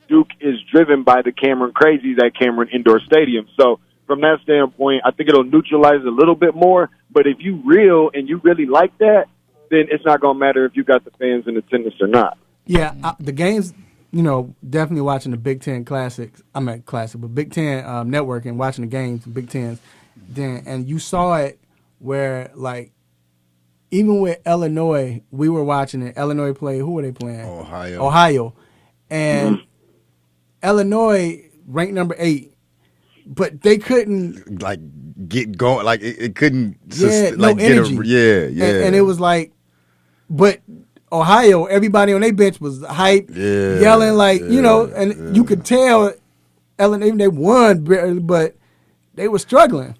Duke is driven by the Cameron crazies at Cameron Indoor Stadium. So from that standpoint, I think it'll neutralize it a little bit more. But if you real and you really like that, then it's not going to matter if you got the fans in attendance or not. Yeah, the games, definitely watching the Big Ten Classics. But Big Ten Network and watching the games, Big Tens. And you saw it where, like, even with Illinois, we were watching it. Illinois played, who were they playing? Ohio. And Illinois ranked number 8, but they couldn't get going. Like it couldn't. No energy. And it was like, but Ohio, everybody on their bench was hype, yelling and you could tell Illinois, they won, but they were struggling.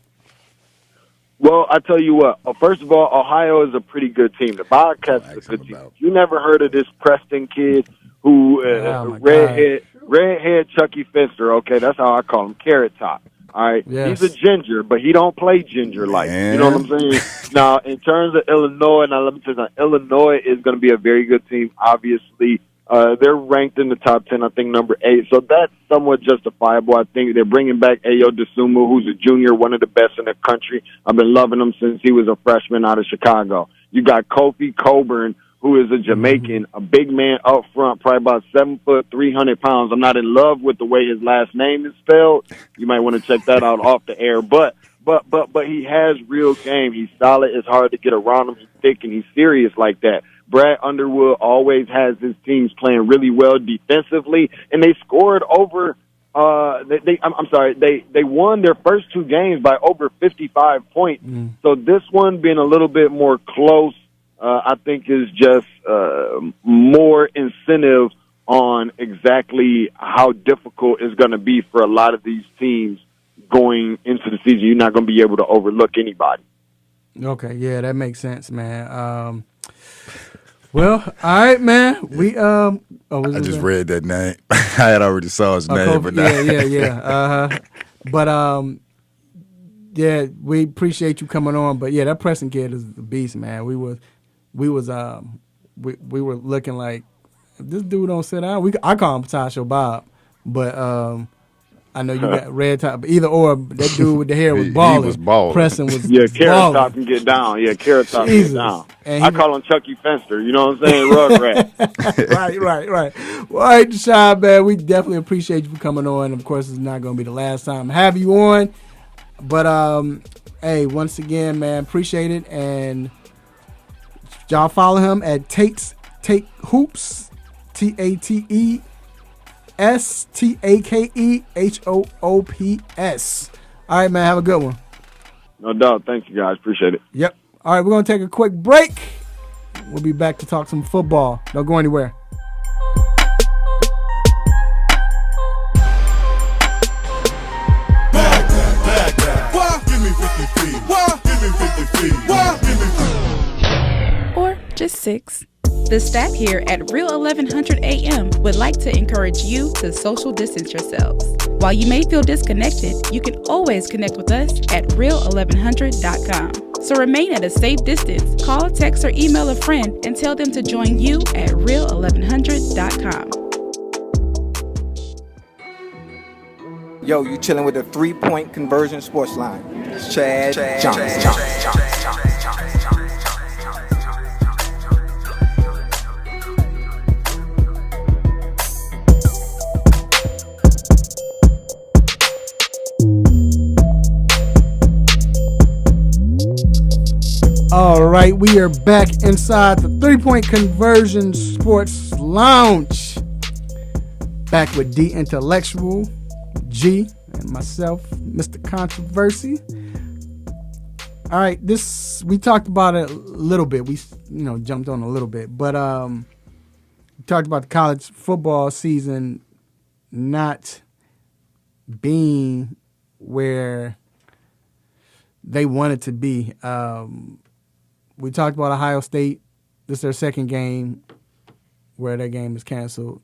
Well, I tell you what. First of all, Ohio is a pretty good team. The Bobcats is a good team. You never heard of this Preston kid who redhead Chucky Finster? Okay, that's how I call him. Carrot Top. All right, He's a ginger, but he don't play ginger like. You know what I'm saying? Now, in terms of Illinois, let me tell you something. Illinois is going to be a very good team. Obviously, they're ranked in the top 10. I think number 8. So that's somewhat justifiable. I think they're bringing back Ayo Dosunmu, who's a junior, one of the best in the country. I've been loving him since he was a freshman out of Chicago. You got Kofi Coburn, who is a Jamaican, a big man up front, probably about 7 foot, 300 pounds. I'm not in love with the way his last name is spelled. You might want to check that out off the air. But he has real game. He's solid. It's hard to get around him. He's thick and he's serious like that. Brad Underwood always has his teams playing really well defensively, and they scored over. They won their first 2 games by over 55 points. So this one being a little bit more close, I think is just more incentive on exactly how difficult it's going to be for a lot of these teams going into the season. You're not going to be able to overlook anybody. Okay, yeah, that makes sense, man. Well, all right, man. We I just read that name. I had already saw his name, but But we appreciate you coming on. But yeah, that Preston kid is the beast, man. We were looking like, if this dude don't sit down, I call him Tasha Bob, but I know you got red top. Either or, that dude with the hair was balling. He was balling. Preston was Carrot Top can get down. Yeah, Carrot Top can get down. I call him Chucky Fenster. You know what I'm saying? Rugrat. Right. Well, all right, Deshaun, man, we definitely appreciate you for coming on. Of course, it's not going to be the last time I have you on. But, hey, once again, man, appreciate it. And y'all follow him at Take Hoops, TakeHoops. All right, man, have a good one. No doubt. Thank you, guys. Appreciate it. Yep. All right, we're going to take a quick break. We'll be back to talk some football. Don't go anywhere. Give me 50 feet. Give me 50 feet. Or just 6. The staff here at Real 1100 AM would like to encourage you to social distance yourselves. While you may feel disconnected, you can always connect with us at real1100.com. So remain at a safe distance. Call, text, or email a friend and tell them to join you at real1100.com. Yo, you chilling with the 3-point conversion sports line. It's Chad Johnson. All right, we are back inside the 3-point conversion sports lounge. Back with D Intellectual, G, and myself, Mr. Controversy. All right, we talked about it a little bit. We jumped on a little bit, but we talked about the college football season not being where they wanted to be. We talked about Ohio State. This is their second game where their game is canceled.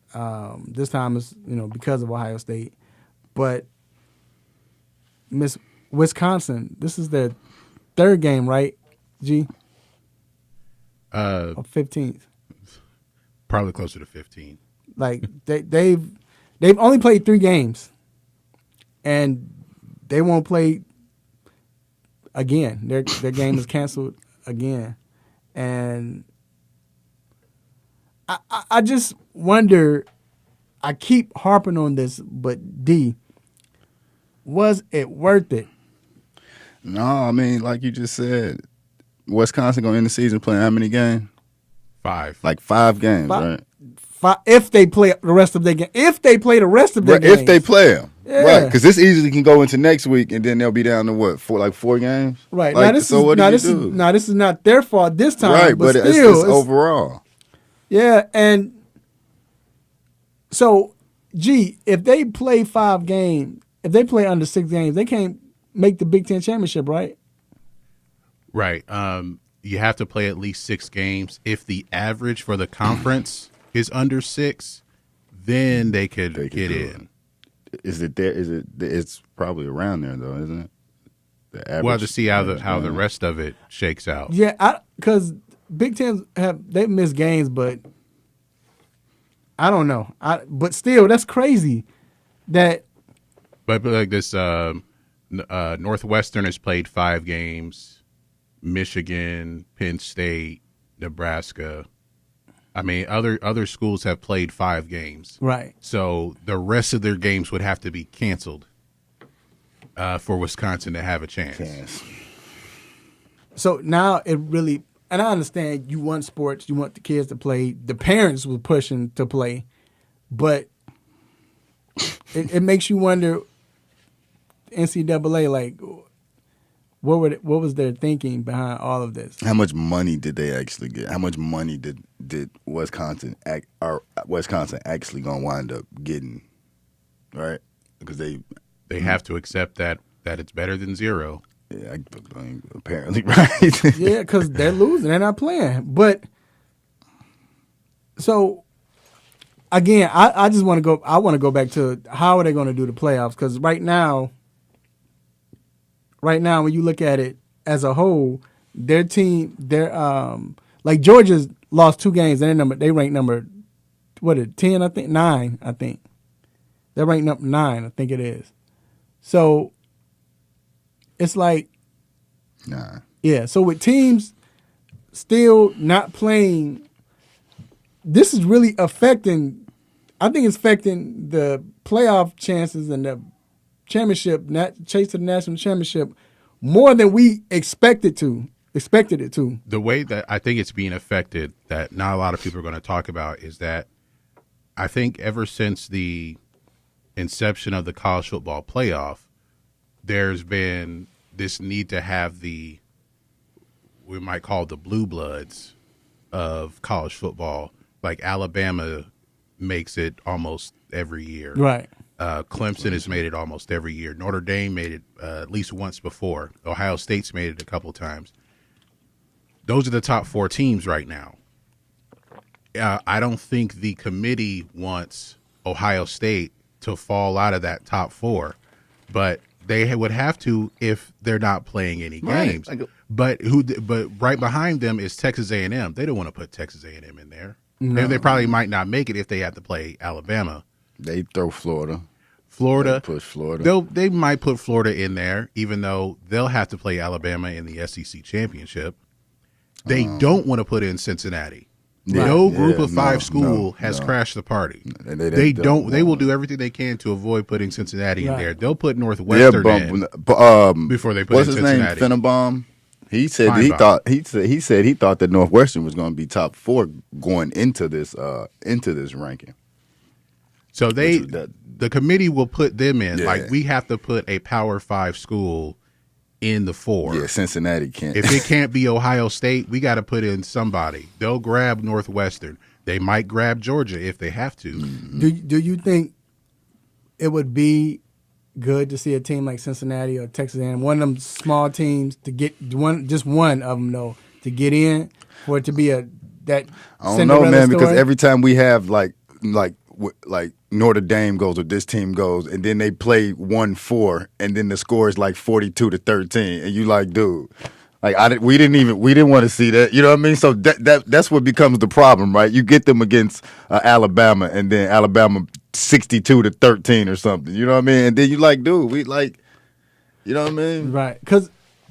This time is because of Ohio State. But Miss Wisconsin. This is their third game, right? G. 15th. Probably closer to 15. Like they've only played 3 games, and they won't play again. Their game is canceled again, and I just wonder. I keep harping on this, but D, was it worth it? No, I mean, like you just said, Wisconsin gonna end the season playing how many games? 5. Like 5 games, right? 5, if they play the rest of their game. If they play the rest of their games. If they play them. Yeah. Right, because this easily can go into next week, and then they'll be down to what, 4 games? Right. Like, This is not their fault this time. Right, but still, it's overall. Yeah, and so, G, if they play 5 games, if they play under 6 games, they can't make the Big Ten championship, right? Right. You have to play at least 6 games. If the average for the conference is under 6, then they could get in. Is it there? It's probably around there though, isn't it? The average. We'll have to see how the rest of it shakes out. Yeah, because Big Ten they've missed games, but I don't know. But still, that's crazy. But like this, Northwestern has played 5 games. Michigan, Penn State, Nebraska. I mean, other schools have played 5 games. Right. So the rest of their games would have to be canceled for Wisconsin to have a chance. Yes. So now it really, and I understand you want sports, you want the kids to play. The parents were pushing to play, but it makes you wonder, NCAA, like, what was their thinking behind all of this? How much money did they actually get? How much money did Wisconsin actually gonna wind up getting? Right, because they have to accept that it's better than 0. Yeah, apparently, right? Yeah, because they're losing, they're not playing. But so again, I just want to go. I want to go back to how are they going to do the playoffs? Because right now, when you look at it as a whole, their team, like Georgia's lost 2 games. They ranked number 10, I think 9, I think. They're ranked number 9, I think it is. So it's like, nah. Yeah. So with teams still not playing, this is really affecting. I think it's affecting the playoff chances and the championship, chase to the national championship, more than we expected it to. The way that I think it's being affected, that not a lot of people are going to talk about, is that I think ever since the inception of the college football playoff, there's been this need to have we might call the blue bloods of college football. Like Alabama makes it almost every year. Right. Clemson has made it almost every year. Notre Dame made it at least once before. Ohio State's made it a couple times. Those are the top 4 teams right now. I don't think the committee wants Ohio State to fall out of that top 4, but they would have to if they're not playing any games. But right behind them is Texas A&M. They don't want to put Texas A&M in there. No. They probably might not make it if they have to play Alabama. They throw Florida. They push Florida. They might put Florida in there, even though they'll have to play Alabama in the SEC championship. They don't want to put in Cincinnati. Yeah, no group of 5 school has crashed the party. They don't. They will do everything they can to avoid putting Cincinnati in there. They'll put Northwestern in before they put what's in his Cincinnati. name? Fennebaum. He said he thought that Northwestern was going to be top 4 going into this ranking. So the committee will put them in. Yeah. Like, we have to put a Power 5 school in the 4. Yeah, Cincinnati can't. If it can't be Ohio State, we got to put in somebody. They'll grab Northwestern. They might grab Georgia if they have to. Mm-hmm. Do you think it would be good to see a team like Cincinnati or Texas A&M, one of them small teams, to get just one of them though, to get in, for it to be that? I don't know, man, because every time we have like like Notre Dame goes or this team goes, and then they play 1-4, and then the score is like 42-13, and you like, dude, like we didn't want to see that, you know what I mean? So that's what becomes the problem, right? You get them against Alabama, and then Alabama 62-13 or something, you know what I mean? And then you like, dude, we like, you know what I mean? Right,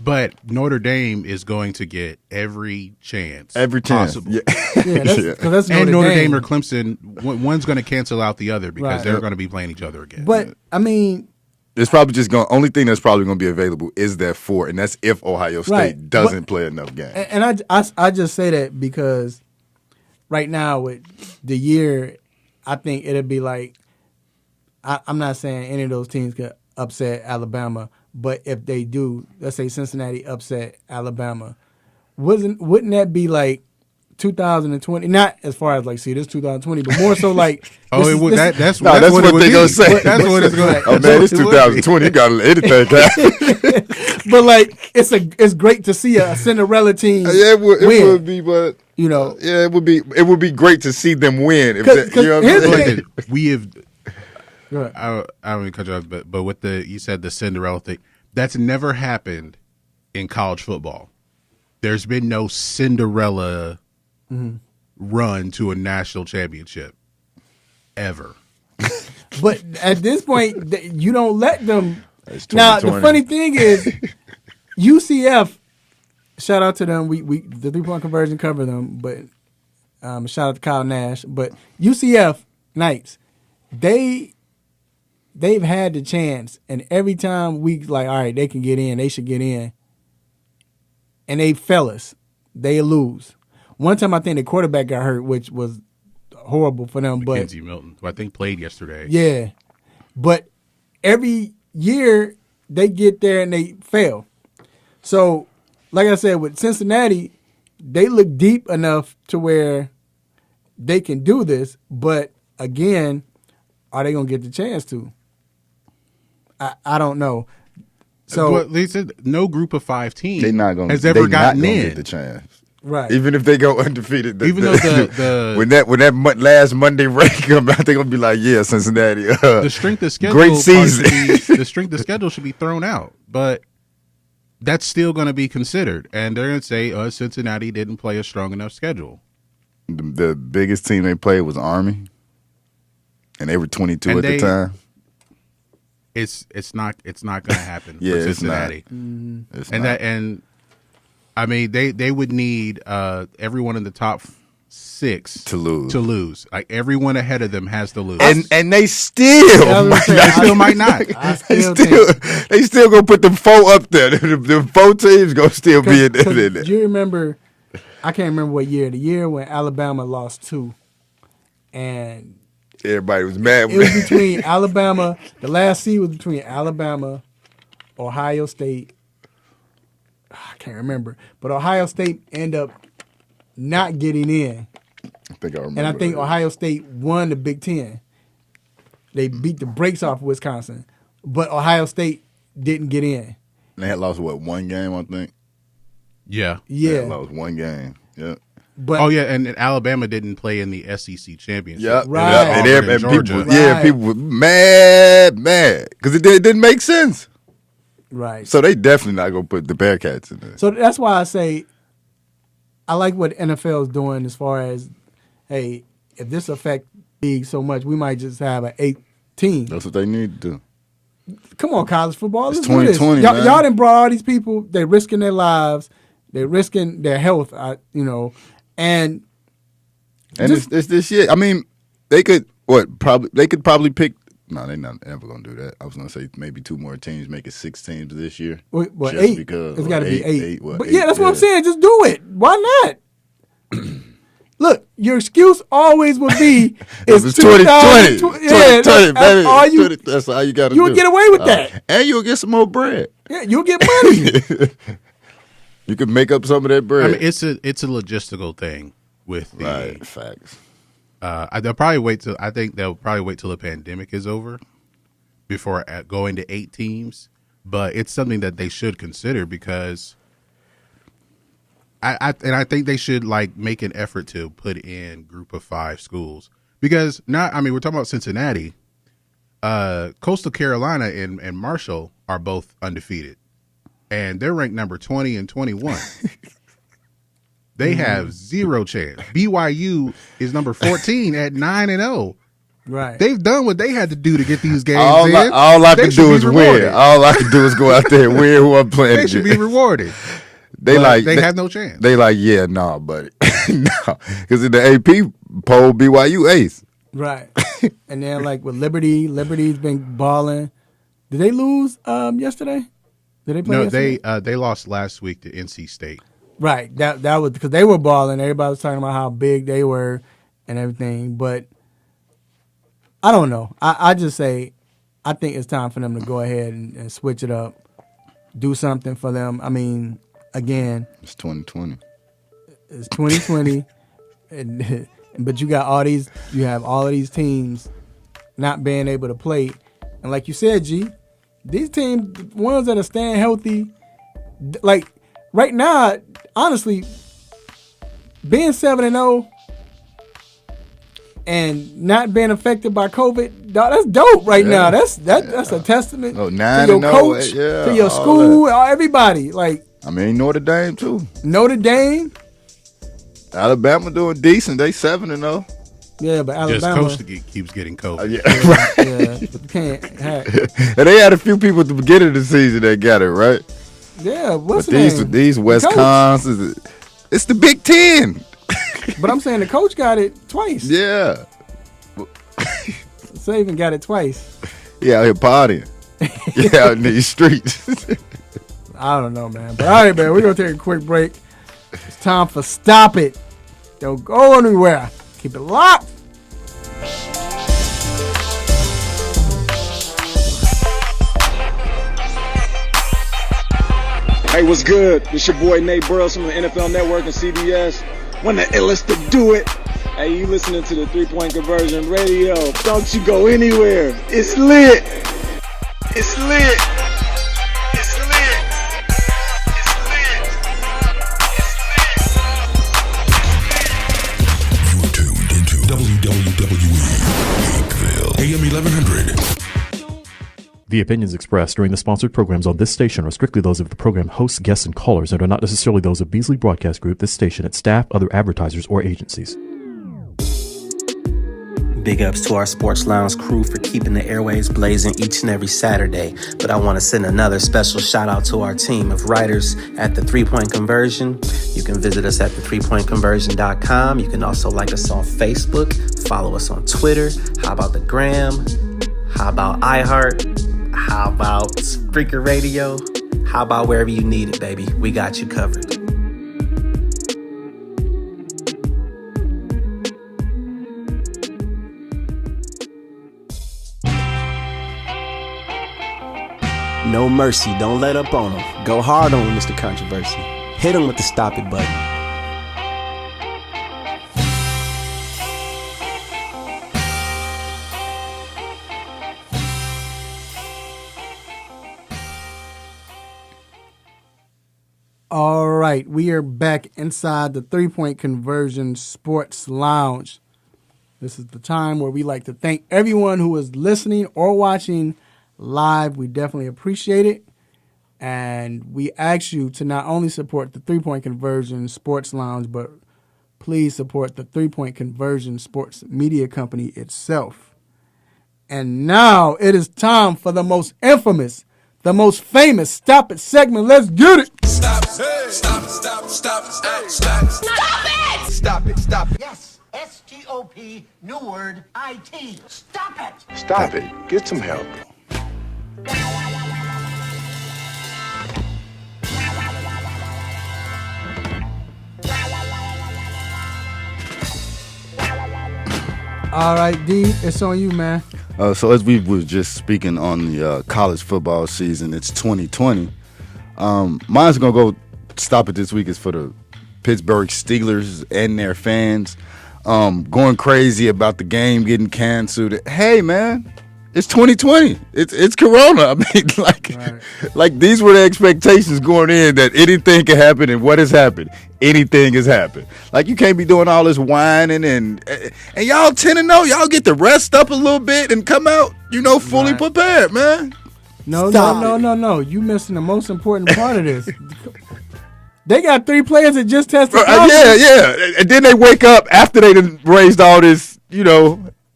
but Notre Dame is going to get every chance possible. Yeah. That's and Notre Dame or Clemson, one's going to cancel out the other because they're going to be playing each other again. But I mean, it's probably just only thing that's probably going to be available is that 4, and that's if Ohio State doesn't play enough games. And I just say that because right now with the year, I think it'd be like I'm not saying any of those teams could upset Alabama. But if they do, let's say Cincinnati upset Alabama, wouldn't that be like 2020? Not as far as like, see, this 2020, but more so like. That's what they're gonna say. That's what it's going to. Oh man, it's 2020. You got to anything happen. But like, it's great to see a Cinderella team. Yeah, it win. would be, but you know, yeah, it would be great to see them win. If you know what I mean? We have. I don't mean to cut you off, but with you said the Cinderella thing, that's never happened in college football. There's been no Cinderella run to a national championship ever. But at this point, you don't let them. Now the funny thing is, UCF. Shout out to them. We the 3-point conversion cover them, but shout out to Kyle Nash. But UCF Knights, they've had the chance, and every time we like, all right, they can get in, they should get in, and they fellas, they lose. One time I think the quarterback got hurt, which was horrible for them. Mackenzie Milton, who I think played yesterday. Yeah, but every year they get there and they fail. So, like I said, with Cincinnati, they look deep enough to where they can do this, but again, are they going to get the chance to? I don't know. So but they said no group of 5 teams has ever gotten in. Get the chance. Right. Even if they go undefeated. Even though the when that last Monday rank comes out, they're going to be like, yeah, Cincinnati. The strength of schedule. Great season. The strength of schedule should be thrown out. But that's still going to be considered. And they're going to say, Cincinnati didn't play a strong enough schedule. The biggest team they played was Army. And they were 22 at the time. It's not going to happen yeah, for Cincinnati. It's not. It's and not. And I mean they would need everyone in the top 6 to lose. Like everyone ahead of them has to lose. And they still might not. They still gonna put them 4 up there. The 4 teams gonna still be in there. Do you remember? I can't remember what year. The year when Alabama lost 2, and everybody was mad. It was between Alabama. The last seed was between Alabama, Ohio State. I can't remember, but Ohio State ended up not getting in. I think I remember. And I think Ohio State won the Big Ten. They beat the brakes off Wisconsin, but Ohio State didn't get in. They had lost 1 game, I think. Yeah. They had lost 1 game. Yeah. But and Alabama didn't play in the SEC championship. Yeah, right. And Georgia. people were mad because it didn't make sense. Right. So they definitely not gonna put the Bearcats in there. So that's why I say I like what NFL is doing as far as, hey, if this affects the league so much, we might just have an 8 team. That's what they need to do. Come on, college football. It's Let's do this. 2020, man. Y'all done brought all these people. They're risking their lives. They're risking their health. And it's this shit. I mean, they could probably pick. No, they're not ever gonna do that. I was gonna say maybe 2 more teams, make it 6 teams this year. Well, just 8. Because it's got to be 8. But 8, yeah, that's what I'm saying. Just do it. Why not? Look, your excuse always would be it's 2020. Yeah, that's all you. That's all you got to do. You'll get away with that, and you'll get some more bread. Yeah, you'll get money. You could make up some of that bread. I mean, it's a logistical thing with the facts. They'll probably wait till the pandemic is over before going to 8 teams. But it's something that they should consider because I think they should like make an effort to put in group of 5 schools Because we're talking about Cincinnati. Coastal Carolina and Marshall are both undefeated, and they're ranked number 20 and 21. They have zero chance. BYU is number 14 at 9-0. Right. They've done what they had to do to get these games in. All I can do is win. All I can do is go out there and win who I'm playing. They should be rewarded. They have no chance. They like, yeah, nah, buddy. No. Because in the AP poll, BYU eighth. Right. And then like with Liberty's been balling. Did they lose yesterday? Did they play yesterday? They lost last week to NC State. Right. That was because they were balling. Everybody was talking about how big they were and everything. But I don't know. I just say I think it's time for them to go ahead and switch it up. Do something for them. I mean, again, it's 2020. It's 2020. But you got all these teams not being able to play. And like you said, G, these teams, ones that are staying healthy, like right now, honestly, being 7-0 and not being affected by COVID, dog, that's dope right now. That's a testament to your coach, to your school, everybody. Like, I mean, Notre Dame too. Notre Dame. Alabama doing decent. They 7-0. Yeah, but Alabama just coach keeps getting COVID. Right. Yeah, but you can't have. And they had a few people at the beginning of the season that got it right. Yeah, what's the name? These Wisconsin, it's the Big Ten. But I'm saying the coach got it twice. Yeah. Saban got it twice. Yeah, out here partying. Yeah, out in these streets. I don't know, man. But all right, man, we're going to take a quick break. It's time for Stop It. Don't go anywhere. Keep it locked. Hey, what's good? It's your boy Nate Burles from the NFL Network and CBS. When the illest to do it. Hey, you listening to the 3-Point Conversion Radio. Don't you go anywhere. It's lit. It's lit. It's lit. It's lit. You are tuned into WWE Hakeville, AM 1100. The opinions expressed during the sponsored programs on this station are strictly those of the program hosts, guests, and callers and are not necessarily those of Beasley Broadcast Group, this station, its staff, other advertisers, or agencies. Big ups to our Sports Lounge crew for keeping the airwaves blazing each and every Saturday. But I want to send another special shout out to our team of writers at the 3-Point Conversion. You can visit us at the3pointconversion.com. You can also like us on Facebook, follow us on Twitter. How about the Gram? How about iHeart? How about Spreaker Radio? How about wherever you need it, baby? We got you covered. No mercy. Don't let up on him. Go hard on him, Mr. Controversy. Hit him with the stop it button. All right, we are back inside the 3-Point Conversion Sports Lounge. This is the time where we like to thank everyone who is listening or watching live. We definitely appreciate it. And we ask you to not only support the 3-Point Conversion Sports Lounge, but please support the 3-Point Conversion Sports Media Company itself. And now it is time for the most infamous, the most famous Stop It segment. Let's get it. Stop, hey. Stop, stop, stop, stop, stop. Stop it! Stop it, stop it. Yes, S-T-O-P, new word, I-T. Stop it! Stop it. Get some help. All right, D, it's on you, man. So as we were just speaking on the college football season, it's 2020. Mine's going to go Stop It this week is for the Pittsburgh Steelers and their fans going crazy about the game getting canceled. Hey, man, It's 2020. It's Corona. I mean, like these were the expectations going in that anything can happen, and what has happened? Anything has happened. Like you can't be doing all this whining and y'all 10-0. Y'all get to rest up a little bit and come out, fully prepared, man. No. You missing the most important part of this. They got 3 players that just tested positive. Yeah. And then they wake up after they done raised all this,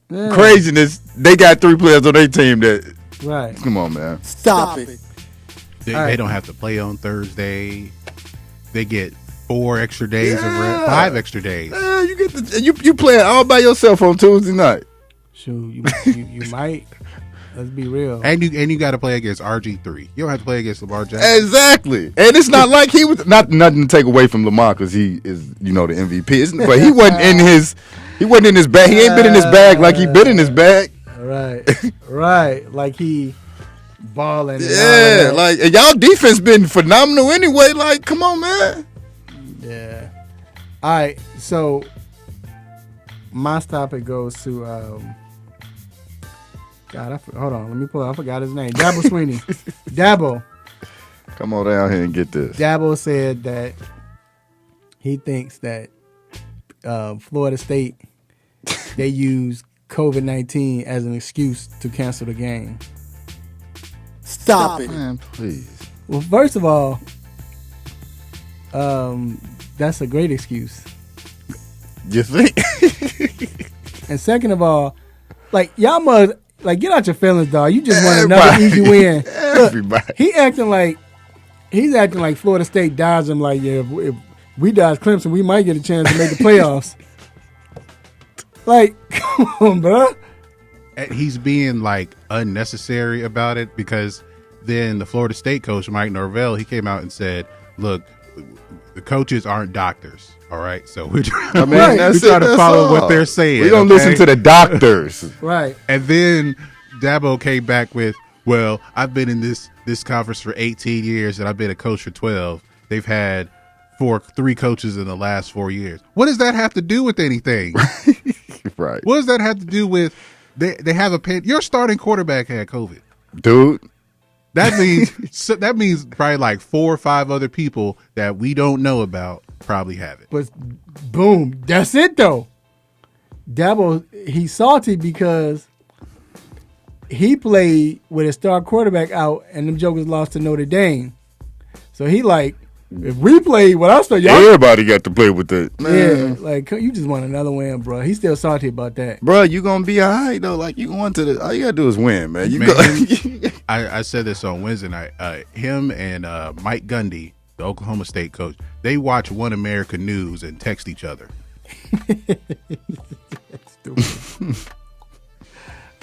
craziness. They got 3 players on their team that. Right. Come on, man. Stop it. They don't have to play on Thursday. They get 4 extra days of rest, 5 extra days. Yeah, you get you playing all by yourself on Tuesday night. Shoot, you might. Let's be real. And you got to play against RG3. You don't have to play against Lamar Jackson. Exactly. And it's not like he was nothing to take away from Lamar because he is the MVP. But he wasn't in his bag. He ain't been in his bag like he been in his bag. Right. Like he balling. Yeah. Like and y'all defense been phenomenal anyway. Like come on, man. Yeah. All right. So my topic goes to. God, hold on. Let me pull it. I forgot his name. Dabo Sweeney. Dabo. Come on down here and get this. Dabo said that he thinks that Florida State, they use COVID-19 as an excuse to cancel the game. Stop it. Man, please. Well, first of all, that's a great excuse. You think? And second of all, like, y'all must... Like, get out your feelings, dog. You just want another easy win. Everybody. Look, he's acting like Florida State dodged him. Like, yeah, if we dodge Clemson, we might get a chance to make the playoffs. Like, come on, bro. He's being like unnecessary about it because then the Florida State coach, Mike Norvell, he came out and said, "Look, the coaches aren't doctors. All right, so we're trying to follow what they're saying. We don't listen to the doctors." Right. And then Dabo came back with, "Well, I've been in this conference for 18 years and I've been a coach for 12. They've had 3 coaches in the last 4 years. What does that have to do with anything?" Right. What does that have to do with they have your starting quarterback had COVID, dude? That means probably like 4 or 5 other people that we don't know about probably have it. But boom, that's it though. Dabo, he's salty because he played with his star quarterback out and them jokers lost to Notre Dame. So he like, if we played what I said, y'all everybody got to play with it. Man. Yeah, like you just want another win, bro. He's still salty about that. Bro, you gonna be all right though. Like you going to all you gotta do is win, man. I said this on Wednesday night. Him and Mike Gundy, the Oklahoma State coach, they watch One America News and text each other.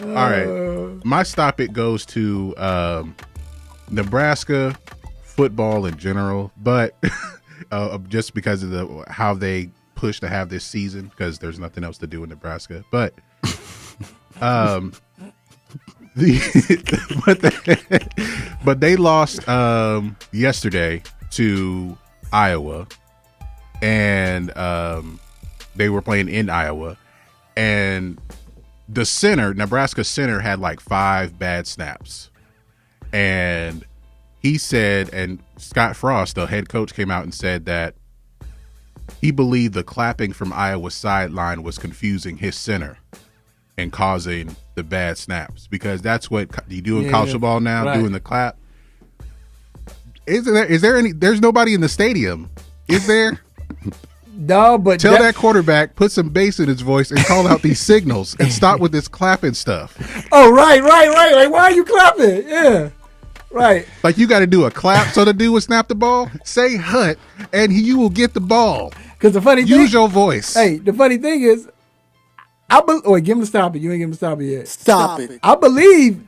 All right, my stop it goes to Nebraska football in general, but just because of how they push to have this season, because there's nothing else to do in Nebraska. But but they lost yesterday to Iowa, and they were playing in Iowa, and the Nebraska center had like 5 bad snaps, and he said, and Scott Frost, the head coach, came out and said that he believed the clapping from Iowa's sideline was confusing his center and causing the bad snaps, because that's what you do in college football now, right, doing the clap. Is there any? There's nobody in the stadium, is there? No, but tell that quarterback, put some bass in his voice and call out these signals and stop with this clapping stuff. Oh, right. Like, why are you clapping? Yeah. Right. Like you got to do a clap so the dude will snap the ball. Say "hut" and you will get the ball. Because the funny thing, use your voice. Hey, the funny thing is, wait, give him to stop it. You ain't give him to stop it yet. Stop it. I believe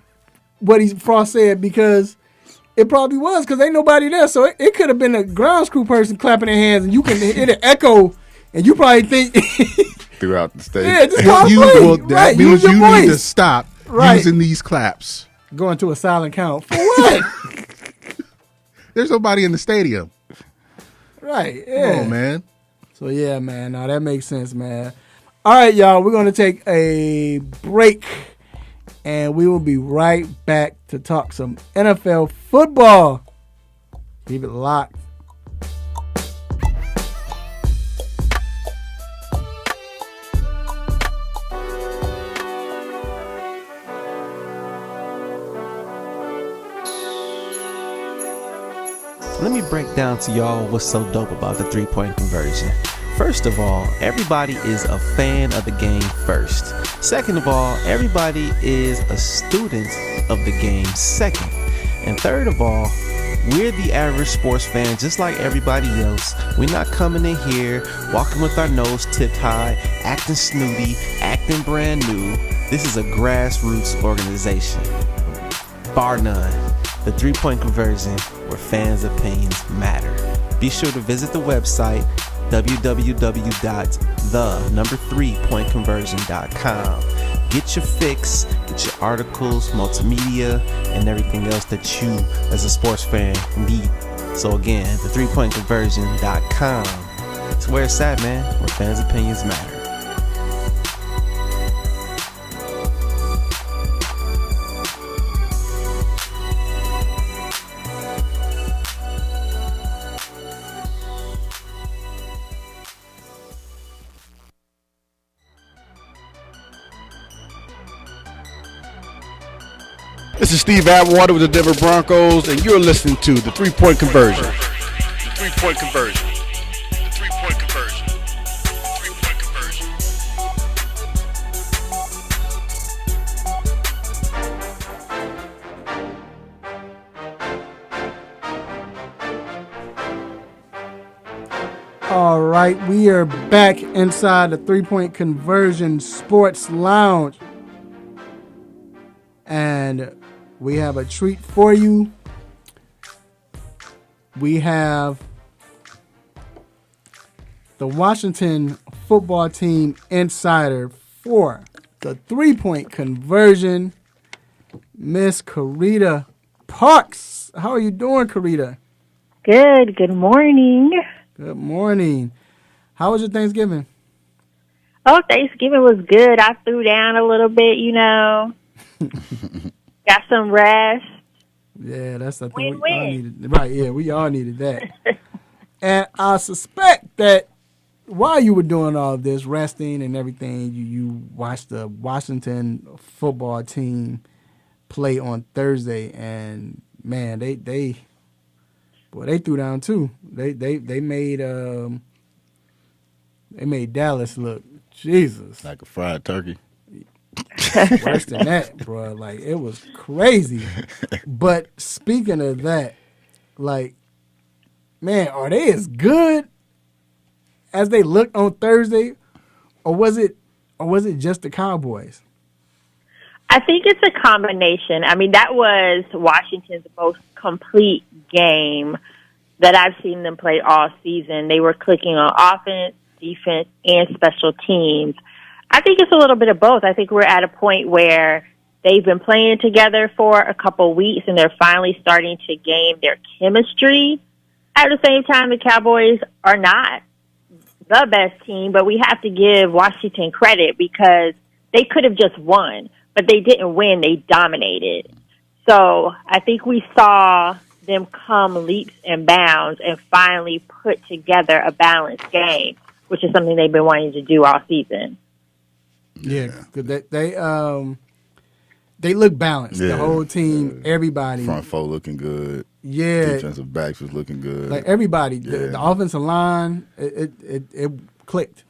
what Frost said, because it probably was, because ain't nobody there. So it could have been a grounds crew person clapping their hands, and you can hear the echo, and you probably think throughout the stage. Yeah, just call play. That means you need to stop using these claps. Going to a silent count for what? There's nobody in the stadium. Right. Yeah. Oh man. So yeah, man. That makes sense, man. All right, y'all. We're gonna take a break, and we will be right back to talk some NFL football. Keep it locked. Let me break down to y'all what's so dope about the three-point conversion. First of all, everybody is a fan of the game first. Second of all, everybody is a student of the game second. And third of all, we're the average sports fan just like everybody else. We're not coming in here, walking with our nose tipped high, acting snooty, acting brand new. This is a grassroots organization. Bar none. The three-point conversion, where fans' opinions matter. Be sure to visit the website www.the3pointconversion.com. Get your fix, get your articles, multimedia, and everything else that you, as a sports fan, need. So again, the3pointconversion.com. It's where it's at, man, where fans' opinions matter. This is Steve Atwater with the Denver Broncos, and you're listening to the Three-Point Conversion. The three-point conversion. The three-point conversion. The three-point conversion. All right, we are back inside the Three-Point Conversion Sports Lounge. And we have a treat for you. We have the Washington football team insider for the three-point conversion, Miss Karita Parks. How are you doing, Karita? Good. Good morning. Good morning. How was your Thanksgiving? Oh, Thanksgiving was good. I threw down a little bit, you know. Got some rest. Yeah, that's the thing. Win-win. We all needed. Right, yeah, we all needed that. And I suspect that while you were doing all of this, resting and everything, you watched the Washington football team play on Thursday, and man, they threw down too. They made Dallas look Jesus like a fried turkey. Worse than that, bro. Like, it was crazy. But speaking of that, like, man, are they as good as they looked on Thursday, or was it just the Cowboys? I think it's a combination. I mean, that was Washington's most complete game that I've seen them play all season. They were clicking on offense, defense, and special teams. I think it's a little bit of both. I think we're at a point where they've been playing together for a couple weeks, and they're finally starting to gain their chemistry. At the same time, the Cowboys are not the best team, but we have to give Washington credit because they could have just won, but they didn't win. They dominated. So I think we saw them come leaps and bounds and finally put together a balanced game, which is something they've been wanting to do all season. Yeah, because they look balanced. Yeah. The whole team, everybody. Front four looking good. Yeah. Defensive backs was looking good. Like everybody, Yeah. the offensive line, it clicked.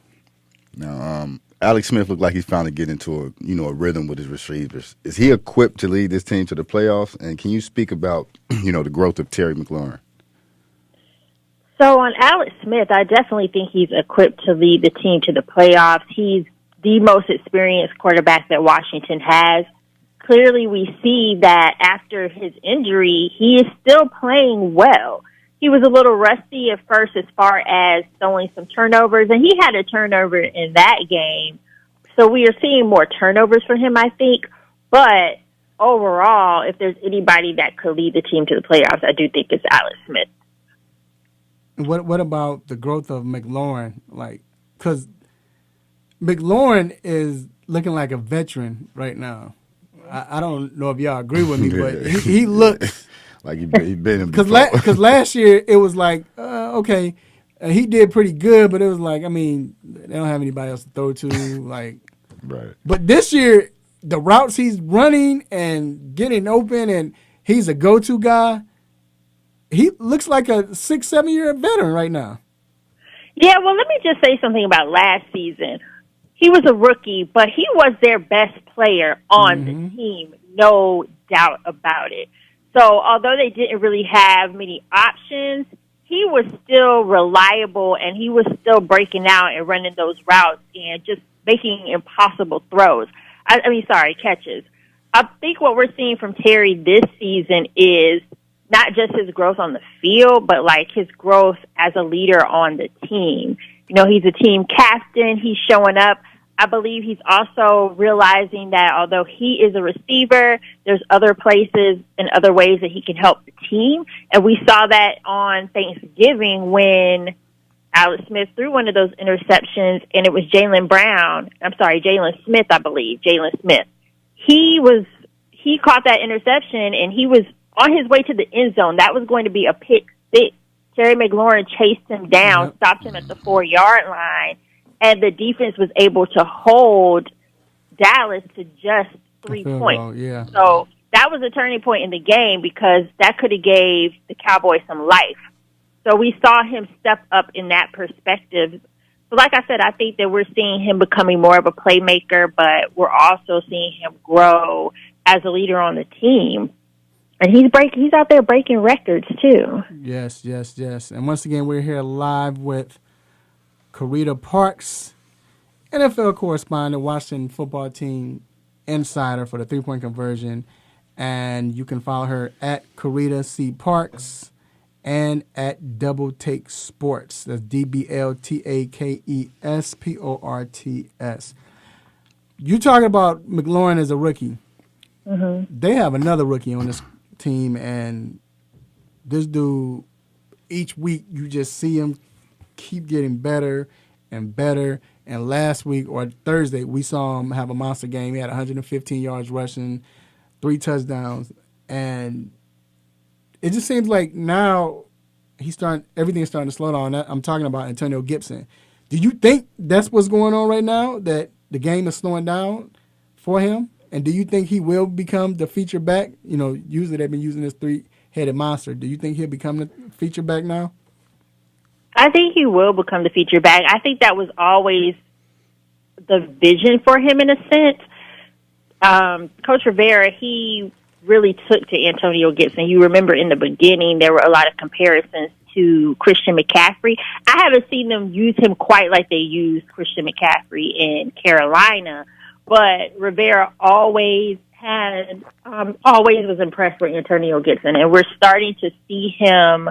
Now, Alex Smith looked like he's finally getting into a rhythm with his receivers. Is he equipped to lead this team to the playoffs? And can you speak about the growth of Terry McLaurin? So on Alex Smith, I definitely think he's equipped to lead the team to the playoffs. He's the most experienced quarterback that Washington has. Clearly, we see that after his injury, he is still playing well. He was a little rusty at first as far as throwing some turnovers, and he had a turnover in that game. So we are seeing more turnovers for him, I think. But overall, if there's anybody that could lead the team to the playoffs, I do think it's Alex Smith. What about the growth of McLaurin? Like, because McLaurin is looking like a veteran right now. I don't know if y'all agree with me, but he looks like he been in because last year it was like okay, he did pretty good, but it was like, I mean, they don't have anybody else to throw to, like. Right. But this year, the routes he's running and getting open, and he's a go-to guy. He looks like a 6-7 year veteran right now. Yeah, well, let me just say something about last season. He was a rookie, but he was their best player on the team, no doubt about it. So although they didn't really have many options, he was still reliable, and he was still breaking out and running those routes and just making impossible throws. Catches. I think what we're seeing from Terry this season is not just his growth on the field, but like his growth as a leader on the team. You know, he's a team captain. He's showing up. I believe he's also realizing that although he is a receiver, there's other places and other ways that he can help the team. And we saw that on Thanksgiving when Alex Smith threw one of those interceptions, and it was Jalen Smith, I believe. Jalen Smith. He caught that interception, and he was on his way to the end zone. That was going to be a pick six. Terry McLaurin chased him down, stopped him at the 4-yard line, and the defense was able to hold Dallas to just 3 points. Yeah. So that was a turning point in the game because that could have gave the Cowboys some life. So we saw him step up in that perspective. So like I said, I think that we're seeing him becoming more of a playmaker, but we're also seeing him grow as a leader on the team. And he's out there breaking records too. Yes. And once again, we're here live with Karita Parks, NFL correspondent, Washington football team insider for the 3-point conversion. And you can follow her at Karita C. Parks and at Double Take Sports. That's DBLTAKESPORTS. You talking about McLaurin as a rookie. Mm-hmm. They have another rookie on this team, and this dude, each week you just see him keep getting better and better. And last week or Thursday, we saw him have a monster game. He had 115 yards rushing, 3 touchdowns, and it just seems like now everything's starting to slow down. I'm talking about Antonio Gibson. Do you think that's what's going on right now, that the game is slowing down for him? And do you think he will become the feature back? You know, usually they've been using this 3-headed monster. Do you think he'll become the feature back now? I think he will become the feature back. I think that was always the vision for him in a sense. Coach Rivera, he really took to Antonio Gibson. You remember in the beginning there were a lot of comparisons to Christian McCaffrey. I haven't seen them use him quite like they used Christian McCaffrey in Carolina, but Rivera always was impressed with Antonio Gibson, and we're starting to see him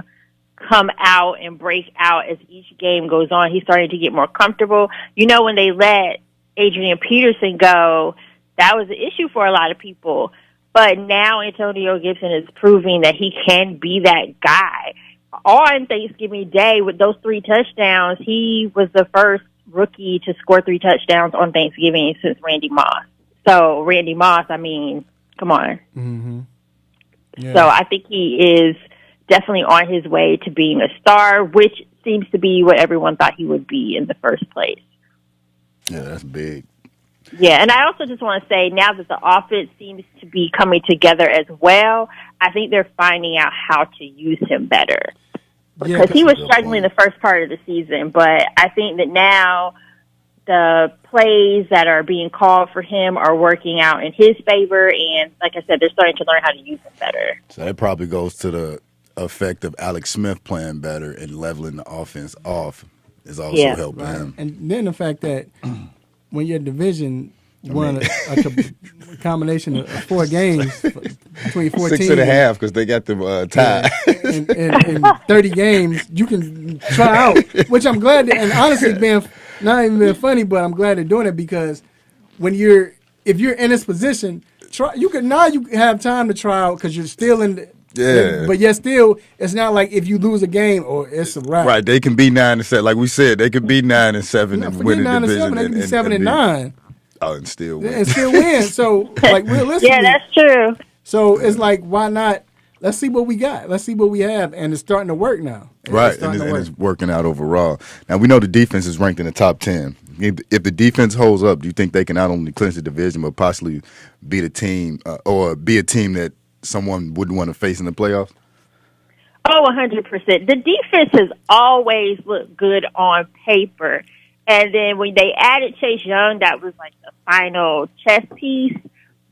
come out and break out as each game goes on. He's starting to get more comfortable. You know, when they let Adrian Peterson go, that was an issue for a lot of people. But now Antonio Gibson is proving that he can be that guy. On Thanksgiving Day, with those 3 touchdowns, he was the first rookie to score 3 touchdowns on Thanksgiving since Randy Moss. So Randy Moss, I mean, come on. Mm-hmm. Yeah. So I think he is definitely on his way to being a star, which seems to be what everyone thought he would be in the first place. Yeah, that's big. Yeah, and I also just want to say, now that the offense seems to be coming together as well, I think they're finding out how to use him better. Because he was struggling the first part of the season, but I think that now the plays that are being called for him are working out in his favor, and like I said, they're starting to learn how to use him better. So that probably goes to the effect of Alex Smith playing better and leveling the offense off is also helping him. And then the fact that when your division won a combination of 4 games between 14 6.5 because they got the tie. In 30 games, you can try out, which I'm glad. And honestly, not even being funny, but I'm glad they're doing it because if you're in this position, you have time to try out because you're still in the. Yeah, but yet still, it's not like if you lose a game or it's a wrap. Right, they can be 9-7. Like we said, they could be 9-7 and win the division. They can be 7-9. and still win. And still win. So, like, realistically. Yeah, that's true. So, it's like, why not? Let's see what we got. Let's see what we have. And it's starting to work now. Right, and it's working out overall. Now, we know the defense is ranked in the top 10. If the defense holds up, do you think they can not only clinch the division, but possibly beat a team or be a team that someone wouldn't want to face in the playoffs? Oh, 100%. The defense has always looked good on paper. And then when they added Chase Young, that was like the final chess piece.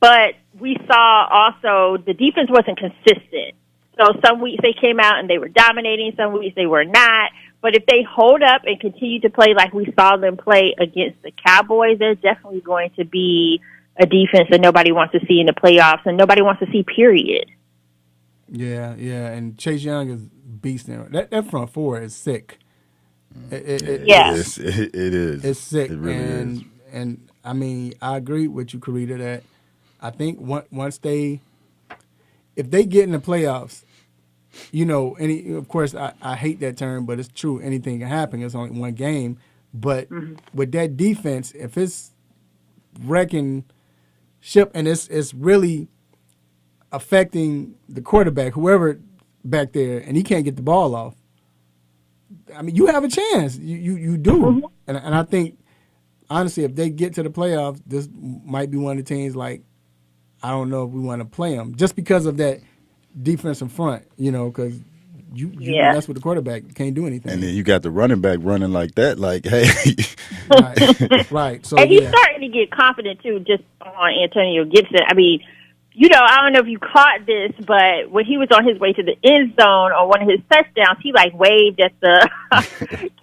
But we saw also the defense wasn't consistent. So some weeks they came out and they were dominating, some weeks they were not. But if they hold up and continue to play like we saw them play against the Cowboys, there's definitely going to be a defense that nobody wants to see in the playoffs and nobody wants to see, period. Yeah, and Chase Young is beast in it. That front four is sick. Yeah. It is. It's sick. It really is. And I mean, I agree with you, Karita, that I think once if they get in the playoffs, you know, of course, I hate that term, but it's true. Anything can happen. It's only one game. But with that defense, if it's wrecking ship and it's really affecting the quarterback, whoever back there, and he can't get the ball off, I mean, you have a chance. You do. And I think, honestly, if they get to the playoffs, this might be one of the teams, like, I don't know if we want to play them just because of that defensive front, you know, because you mess with the quarterback, you can't do anything. And then you got the running back running like that, like, hey. Right. So, and he's starting to get confident, too, just on Antonio Gibson. I mean, you know, I don't know if you caught this, but when he was on his way to the end zone on one of his touchdowns, he, like, waved at the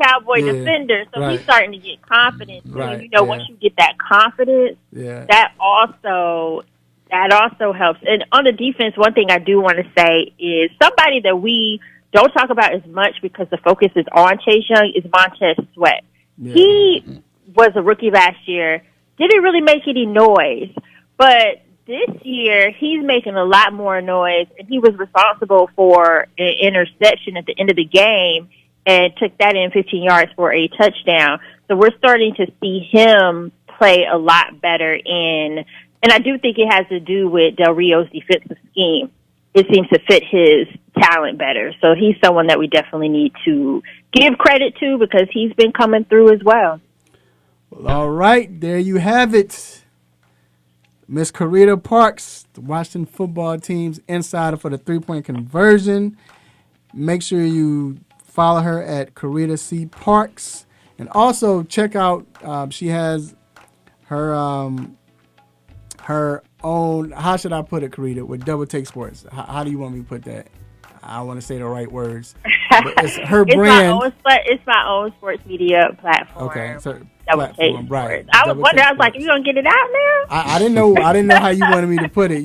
Cowboy defender. So he's starting to get confident. So, you know, once you get that confidence, that also helps. And on the defense, one thing I do want to say is somebody that we don't talk about as much because the focus is on Chase Young is Montez Sweat. Yeah. He was a rookie last year, didn't really make any noise, but this year he's making a lot more noise, and he was responsible for an interception at the end of the game and took that in 15 yards for a touchdown. So we're starting to see him play a lot better and I do think it has to do with Del Rio's defensive scheme. It seems to fit his talent better. So he's someone that we definitely need to give credit to because he's been coming through as well. Well, all right, there you have it. Miss Karita Parks, the Washington football team's insider for the three-point conversion. Make sure you follow her at Karita C. Parks. And also check out, she has her own, how should I put it, Karita, with Double Take Sports? How do you want me to put that? I want to say the right words. But it's her brand. It's my own sports media platform. Okay, so Double Take Sports. I was wondering, I was like, are you going to get it out now? I didn't know how you wanted me to put it,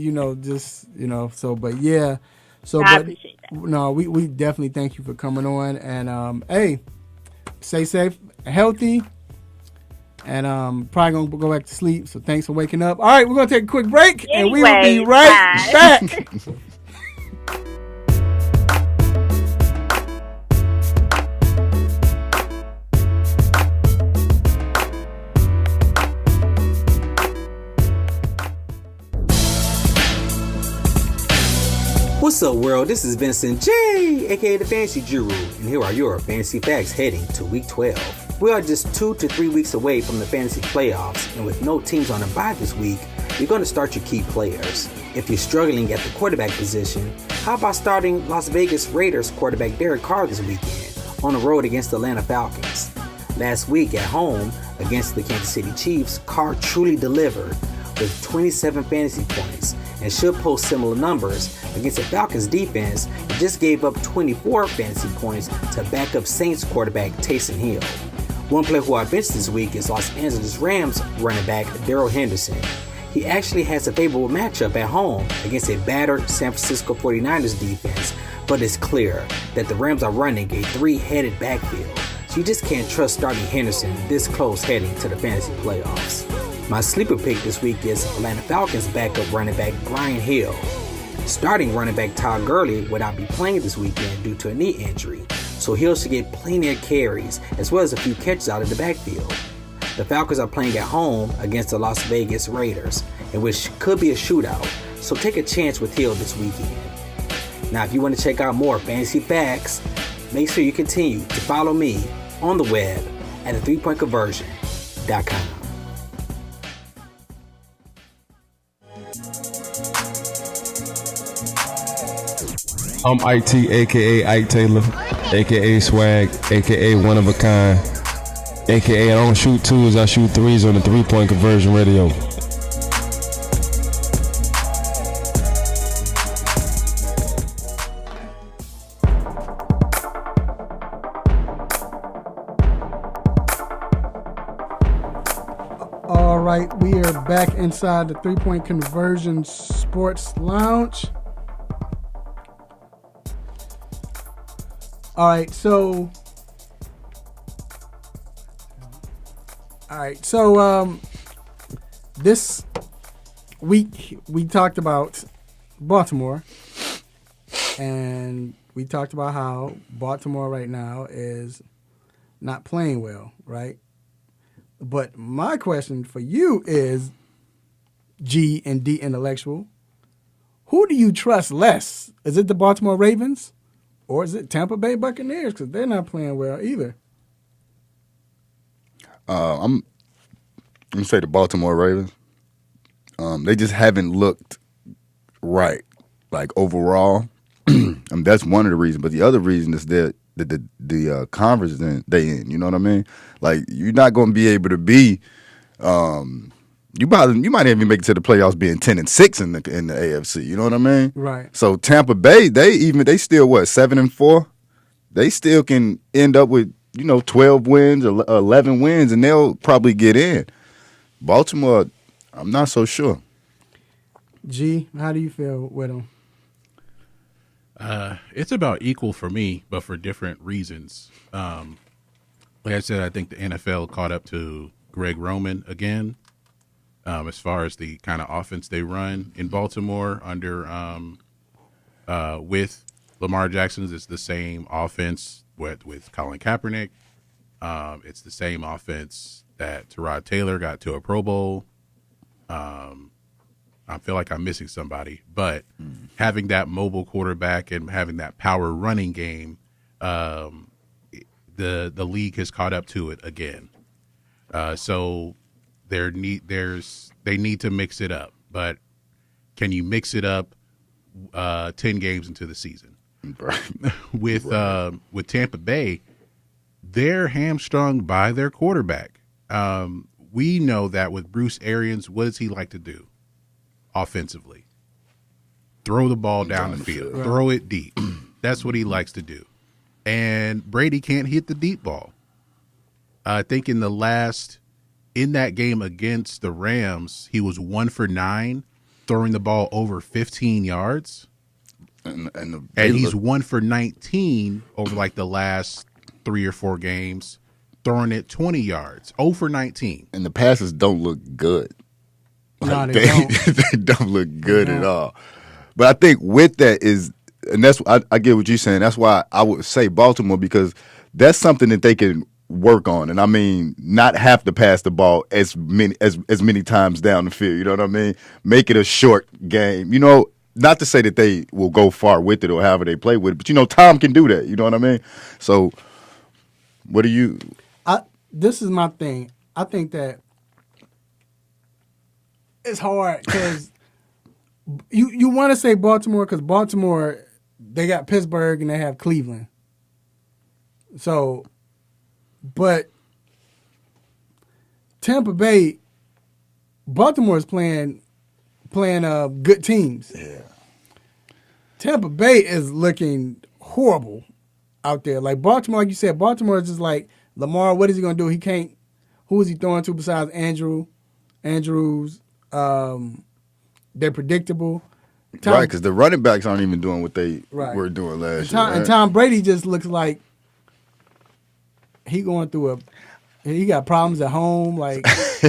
so, but yeah. So, I appreciate that. No, we definitely thank you for coming on. And, hey, stay safe, healthy. And probably going to go back to sleep. So thanks for waking up. All right, we're going to take a quick break. And we will be right back. What's up, world? This is Vincent J, aka the Fantasy Guru, and here are your fantasy facts heading to Week 12. We are just 2 to 3 weeks away from the fantasy playoffs, and with no teams on a bye this week, you're going to start your key players. If you're struggling at the quarterback position, how about starting Las Vegas Raiders quarterback Derek Carr this weekend on the road against the Atlanta Falcons? Last week at home against the Kansas City Chiefs, Carr truly delivered with 27 fantasy points and should post similar numbers against the Falcons defense that just gave up 24 fantasy points to backup Saints quarterback Taysom Hill. One player who I benched this week is Los Angeles Rams running back Darrell Henderson. He actually has a favorable matchup at home against a battered San Francisco 49ers defense, but it's clear that the Rams are running a three-headed backfield, so you just can't trust starting Henderson this close heading to the fantasy playoffs. My sleeper pick this week is Atlanta Falcons backup running back Brian Hill. Starting running back Todd Gurley would not be playing this weekend due to a knee injury, so Hill should get plenty of carries as well as a few catches out of the backfield. The Falcons are playing at home against the Las Vegas Raiders, in which could be a shootout, so take a chance with Hill this weekend. Now, if you want to check out more fantasy facts, make sure you continue to follow me on the web at the3pointconversion.com. I'm IT, aka Ike Taylor, aka Swag, aka One of a Kind, aka I don't shoot twos, I shoot threes on the 3-point conversion radio. All right, we are back inside the 3-point conversion sports lounge. All right, so this week we talked about Baltimore, and we talked about how Baltimore right now is not playing well, right? But my question for you is, G and D Intellectual, who do you trust less? Is it the Baltimore Ravens? Or is it Tampa Bay Buccaneers? Because they're not playing well either. I'm going to say the Baltimore Ravens. They just haven't looked right, like overall. That's one of the reasons. But the other reason is that the conference they in. You know what I mean? Like, you're not going to be able to be. You might even make it to the playoffs being 10-6 in the AFC. You know what I mean? Right. So Tampa Bay, they still 7-4. They still can end up with 12 wins or 11 wins, and they'll probably get in. Baltimore, I'm not so sure. G, how do you feel with them? It's about equal for me, but for different reasons. Like I said, I think the NFL caught up to Greg Roman again. As far as the kind of offense they run in Baltimore under with Lamar Jackson, it's the same offense with Colin Kaepernick. It's the same offense that Tyrod Taylor got to a Pro Bowl. I feel like I'm missing somebody, but having that mobile quarterback and having that power running game, the league has caught up to it again. So they need to mix it up, but can you mix it up 10 games into the season? Right. With Tampa Bay, they're hamstrung by their quarterback. We know that with Bruce Arians, what does he like to do offensively? Throw the ball down the field, right. Throw it deep. That's what he likes to do. And Brady can't hit the deep ball. I think in that game against the Rams, he was 1 for 9, throwing the ball over 15 yards. And he's 1 for 19 over like the last 3 or 4 games, throwing it 20 yards, 0 for 19. And the passes don't look good. No, they don't. They don't look good at all. But I think with that and that's I get what you're saying. That's why I would say Baltimore, because that's something that they can work on. And I mean, not have to pass the ball as many times down the field. You know what I mean? Make it a short game. Not to say that they will go far with it or however they play with it, but Tom can do that. You know what I mean? So, what do you? This is my thing. I think that it's hard because you want to say Baltimore because Baltimore, they got Pittsburgh and they have Cleveland. So, but Tampa Bay, Baltimore is playing good teams. Yeah. Tampa Bay is looking horrible out there. Like Baltimore, like you said, Baltimore is just like Lamar. What is he going to do? He can't. Who is he throwing to besides Andrews? They're predictable. Right, because the running backs aren't even doing what they were doing last year. And Tom Brady just looks like he going through he got problems at home. Like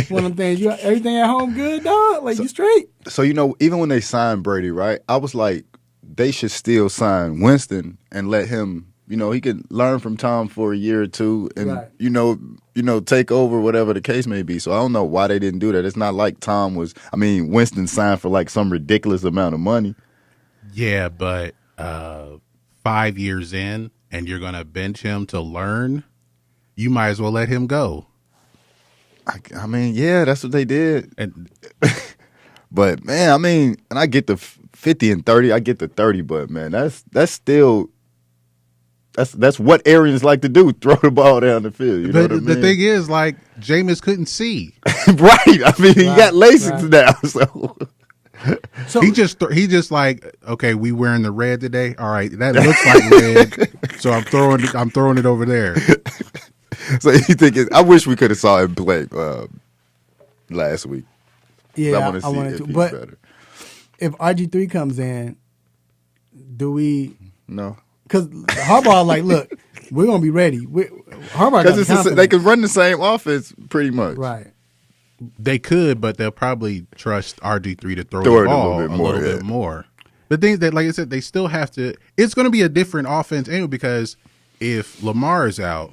one of them things. Everything at home good, dog? Like you straight? So, even when they signed Brady, right, I was like, they should still sign Winston and let him he could learn from Tom for a year or two, and Right. take over whatever the case may be. So I don't know why they didn't do that. It's not like Winston signed for like some ridiculous amount of money. Yeah, but 5 years in, and you're gonna bench him to learn. You might as well let him go. I mean, yeah, that's what they did. And but man, and I get the 50 and 30. I get the 30, but man, that's still that's what Arians like to do: throw the ball down the field. You know what I mean? The thing is, like, Jameis couldn't see. Right. I mean, he got LASIK now, so he just like, okay, we wearing the red today. All right, that looks like red, so I'm throwing it over there. So you think I wish we could have saw him play last week. Yeah, I want to see wanted if to. he's But better. if RG3 comes in, do we? No. Because Harbaugh, like, look, we're gonna be ready. Harbaugh Because they can run the same offense pretty much. Right. They could, but they'll probably trust RG3 to throw Throw the it ball a little bit more. The thing that, like I said, they still have to. It's going to be a different offense anyway, because if Lamar is out,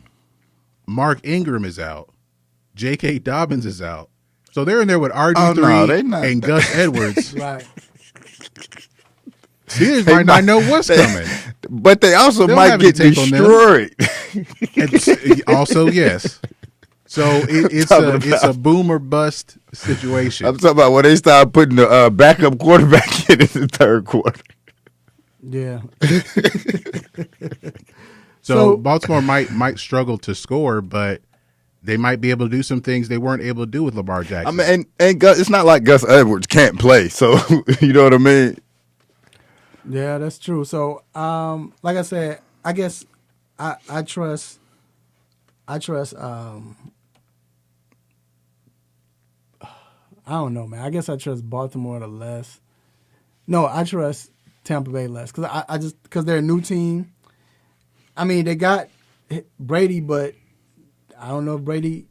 Mark Ingram is out, J.K. Dobbins is out, so they're in there with RG3 and Gus Edwards. Right. Steelers might not know what's coming, but they also might get destroyed. Also, yes. So it's a boom or bust situation. I'm talking about when they start putting the backup quarterback in the third quarter. Yeah. So Baltimore might struggle to score, but they might be able to do some things they weren't able to do with Lamar Jackson. I mean, and Gus, it's not like Gus Edwards can't play, so you know what I mean? Yeah, that's true. So, like I said, I guess I trust. I don't know, man. I guess I trust Baltimore the less. No, I trust Tampa Bay less because they're a new team. I mean, they got Brady, but I don't know if Brady.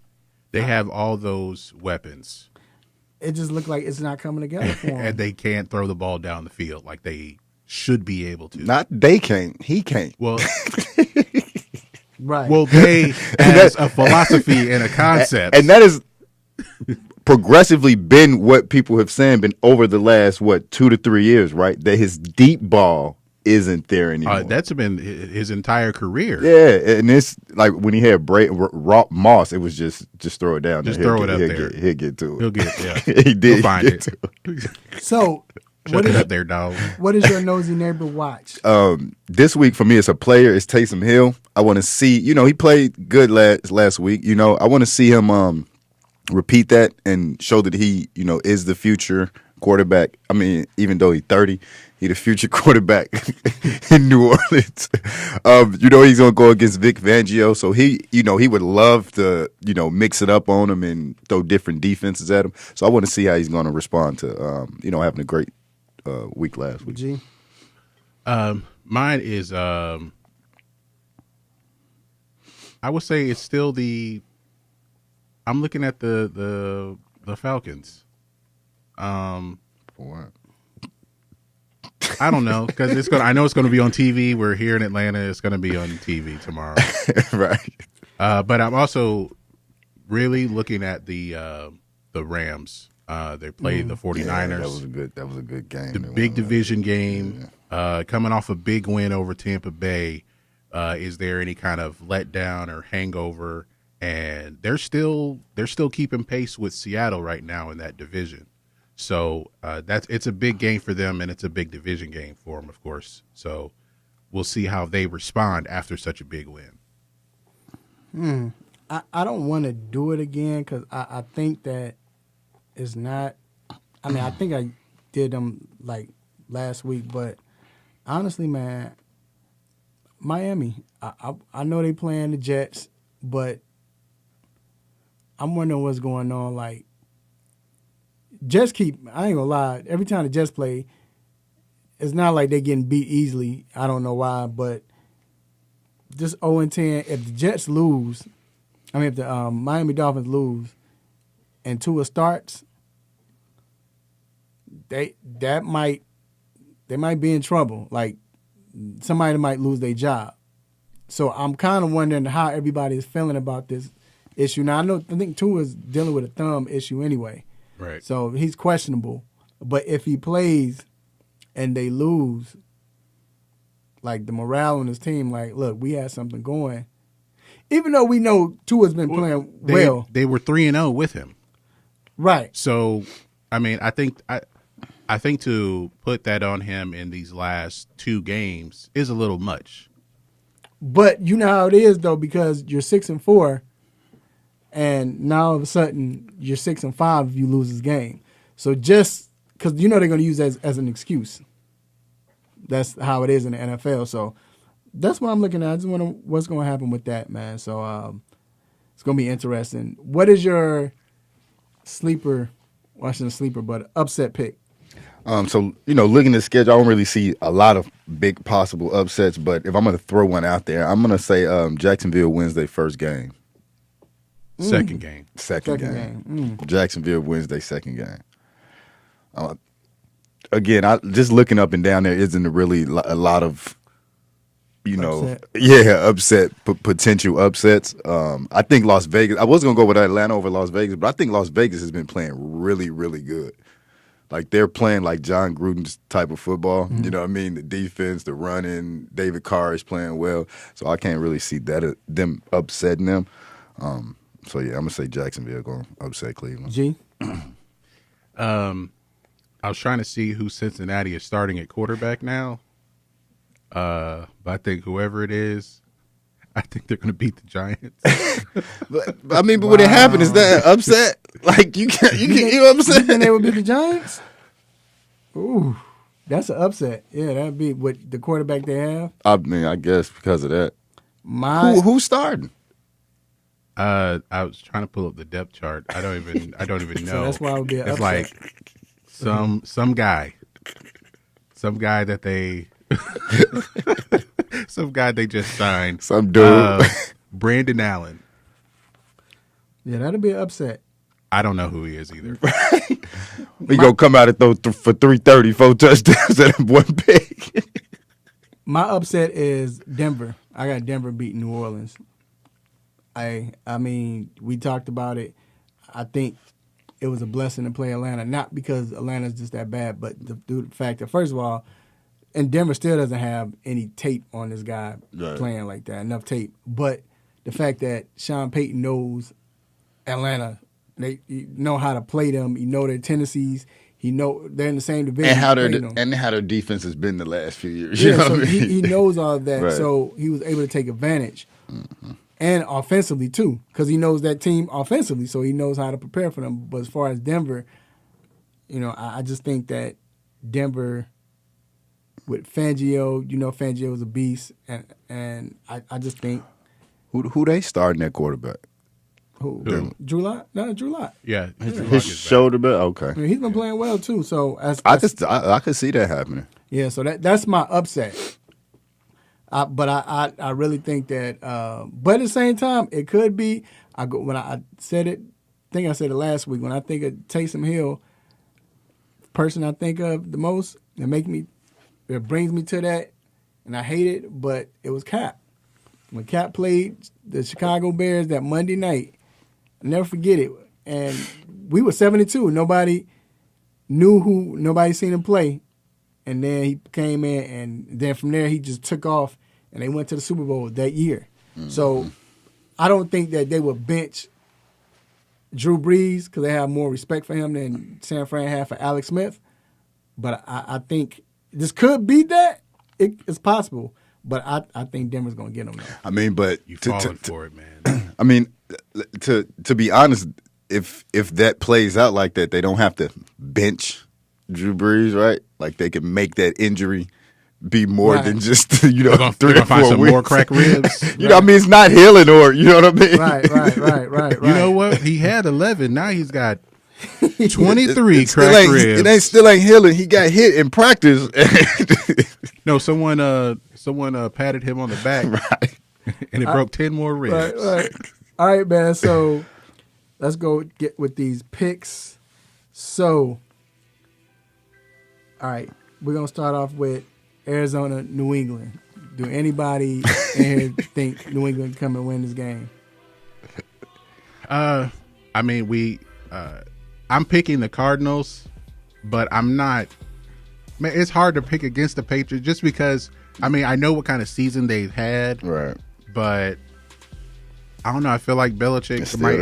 They have all those weapons. It just looked like it's not coming together for him. And they can't throw the ball down the field like they should be able to. Not they can't. He can't. Well, right. Well, they as a philosophy and a concept, and that is progressively been what people have said been over the last 2 to 3 years, right? That his deep ball isn't there anymore. That's been his entire career. Yeah, and it's like when he had Moss, it was just throw it down. Just throw it up there. He'll get to it. He'll get it. Yeah, he did. He'll find it. So, Shut it up there, dog. What is your nosy neighbor watch? This week for me, it's a player. It's Taysom Hill. I want to see. He played good last week. I want to see him repeat that and show that he, is the future quarterback. I mean, even though he's 30, he's the future quarterback in New Orleans. He's gonna go against Vic Fangio, so he would love to, mix it up on him and throw different defenses at him. So I want to see how he's going to respond to, having a great week last week. G. Mine is, I would say it's still I'm looking at the Falcons. For what? I don't know, because I know it's going to be on TV. We're here in Atlanta. It's going to be on TV tomorrow, right? But I'm also really looking at the Rams. They played the 49ers. Yeah, that was a good game. The big division game, coming off a big win over Tampa Bay. Is there any kind of letdown or hangover? And they're still keeping pace with Seattle right now in that division. So it's a big game for them, and it's a big division game for them, of course. So we'll see how they respond after such a big win. I don't want to do it again because I think that it's not. I mean, I think I did them like last week, but honestly, man, Miami. I know they playing the Jets, but I'm wondering what's going on. Like, Jets I ain't gonna lie, every time the Jets play, it's not like they're getting beat easily. I don't know why, but just 0-10. If the Jets lose, if the Miami Dolphins lose and Tua starts, they might be in trouble. Like, somebody might lose their job So I'm kind of wondering how everybody is feeling about this issue. Now, I think Tua is dealing with a thumb issue anyway. Right. So he's questionable. But if he plays and they lose, like the morale on his team, like, look, we had something going. Even though we know Tua's been playing well. They were 3-0 with him. Right. So, I mean, I think to put that on him in these last 2 games is a little much. But you know how it is, though, because you're 6-4, and now all of a sudden you're 6-5 if you lose this game. So just because they're going to use that as an excuse. That's how it is in the NFL. So that's what I'm looking at. I just wonder what's going to happen with that, man. So it's going to be interesting. What is your sleeper, Washington sleeper, but upset pick? So, looking at the schedule, I don't really see a lot of big possible upsets, but if I'm going to throw one out there, I'm going to say Jacksonville wins their first game. Second game. Second game. Jacksonville wins their second game. Again, just looking up and down there isn't really a lot of, upset. Potential upsets. I think Las Vegas, I was going to go with Atlanta over Las Vegas, but I think Las Vegas has been playing really, really good. Like, they're playing like John Gruden's type of football. Mm-hmm. You know what I mean? The defense, the running, David Carr is playing well. So I can't really see them upsetting them. So, yeah, I'm going to say Jacksonville going to upset Cleveland. G? I was trying to see who Cincinnati is starting at quarterback now. But I think whoever it is, I think they're going to beat the Giants. but when it happened, is that an upset? Like, you upset? You think they would beat the Giants? Ooh, that's an upset. Yeah, that'd be what the quarterback they have. I mean, I guess because of that. Who's starting? I was trying to pull up the depth chart. I don't even know. So that's why it would be an upset. Like some guy that they some guy they just signed. Some dude. Brandon Allen. Yeah, that'd be an upset. I don't know who he is either. He gonna come out and throw for 330, 4 touchdowns and 1 pick. My upset is Denver. I got Denver beating New Orleans. I mean, we talked about it. I think it was a blessing to play Atlanta, not because Atlanta's just that bad, but the fact that, first of all, and Denver still doesn't have any tape on this guy playing like that, enough tape. But the fact that Sean Payton knows Atlanta, they know how to play them, you know their tendencies, they're in the same division. And how their defense has been the last few years. Yeah, you know so what I mean? he knows all of that, Right. so he was able to take advantage. Mm-hmm. And offensively, too, because he knows that team offensively, so he knows how to prepare for them. But as far as Denver, I just think that Denver with Fangio, Fangio was a beast, and I just think Who they starting at quarterback? Who? Drew Lock? No, Drew Lock. Yeah, his shoulder back. Okay, I mean, he's been playing well too. So I could see that happening. Yeah, so that's my upset. But I really think that. But at the same time, it could be. When I said it, I think I said it last week. When I think of Taysom Hill, the person I think of the most, it brings me to that, and I hate it. But it was Cap. When Cap played the Chicago Bears that Monday night, I'll never forget it. And we were 72. Nobody seen him play. And then he came in, and then from there he just took off, and they went to the Super Bowl that year. Mm-hmm. So I don't think that they would bench Drew Brees because they have more respect for him than San Fran had for Alex Smith. But I think this could be that. It's possible. But I think Denver's going to get him there. I mean, but you falling for it, man. I mean, to be honest, if that plays out like that, they don't have to bench Drew Brees, right? Like, they can make that injury be more than just 3 or 4 find some weeks. more crack ribs. You know what I mean? It's not healing, or you know what I mean? Right. You know what? He had 11. Now he's got 23 crack ribs. It still ain't healing. He got hit in practice. No, someone patted him on the back, right? And it broke 10 more ribs. Right. All right, man. So let's go get with these picks. So, all right, we're gonna start off with Arizona, New England. Do anybody in here think New England come and win this game? I mean, I'm picking the Cardinals, but I'm not. Man, it's hard to pick against the Patriots just because. I mean, I know what kind of season they've had, right? But I don't know. I feel like Belichick might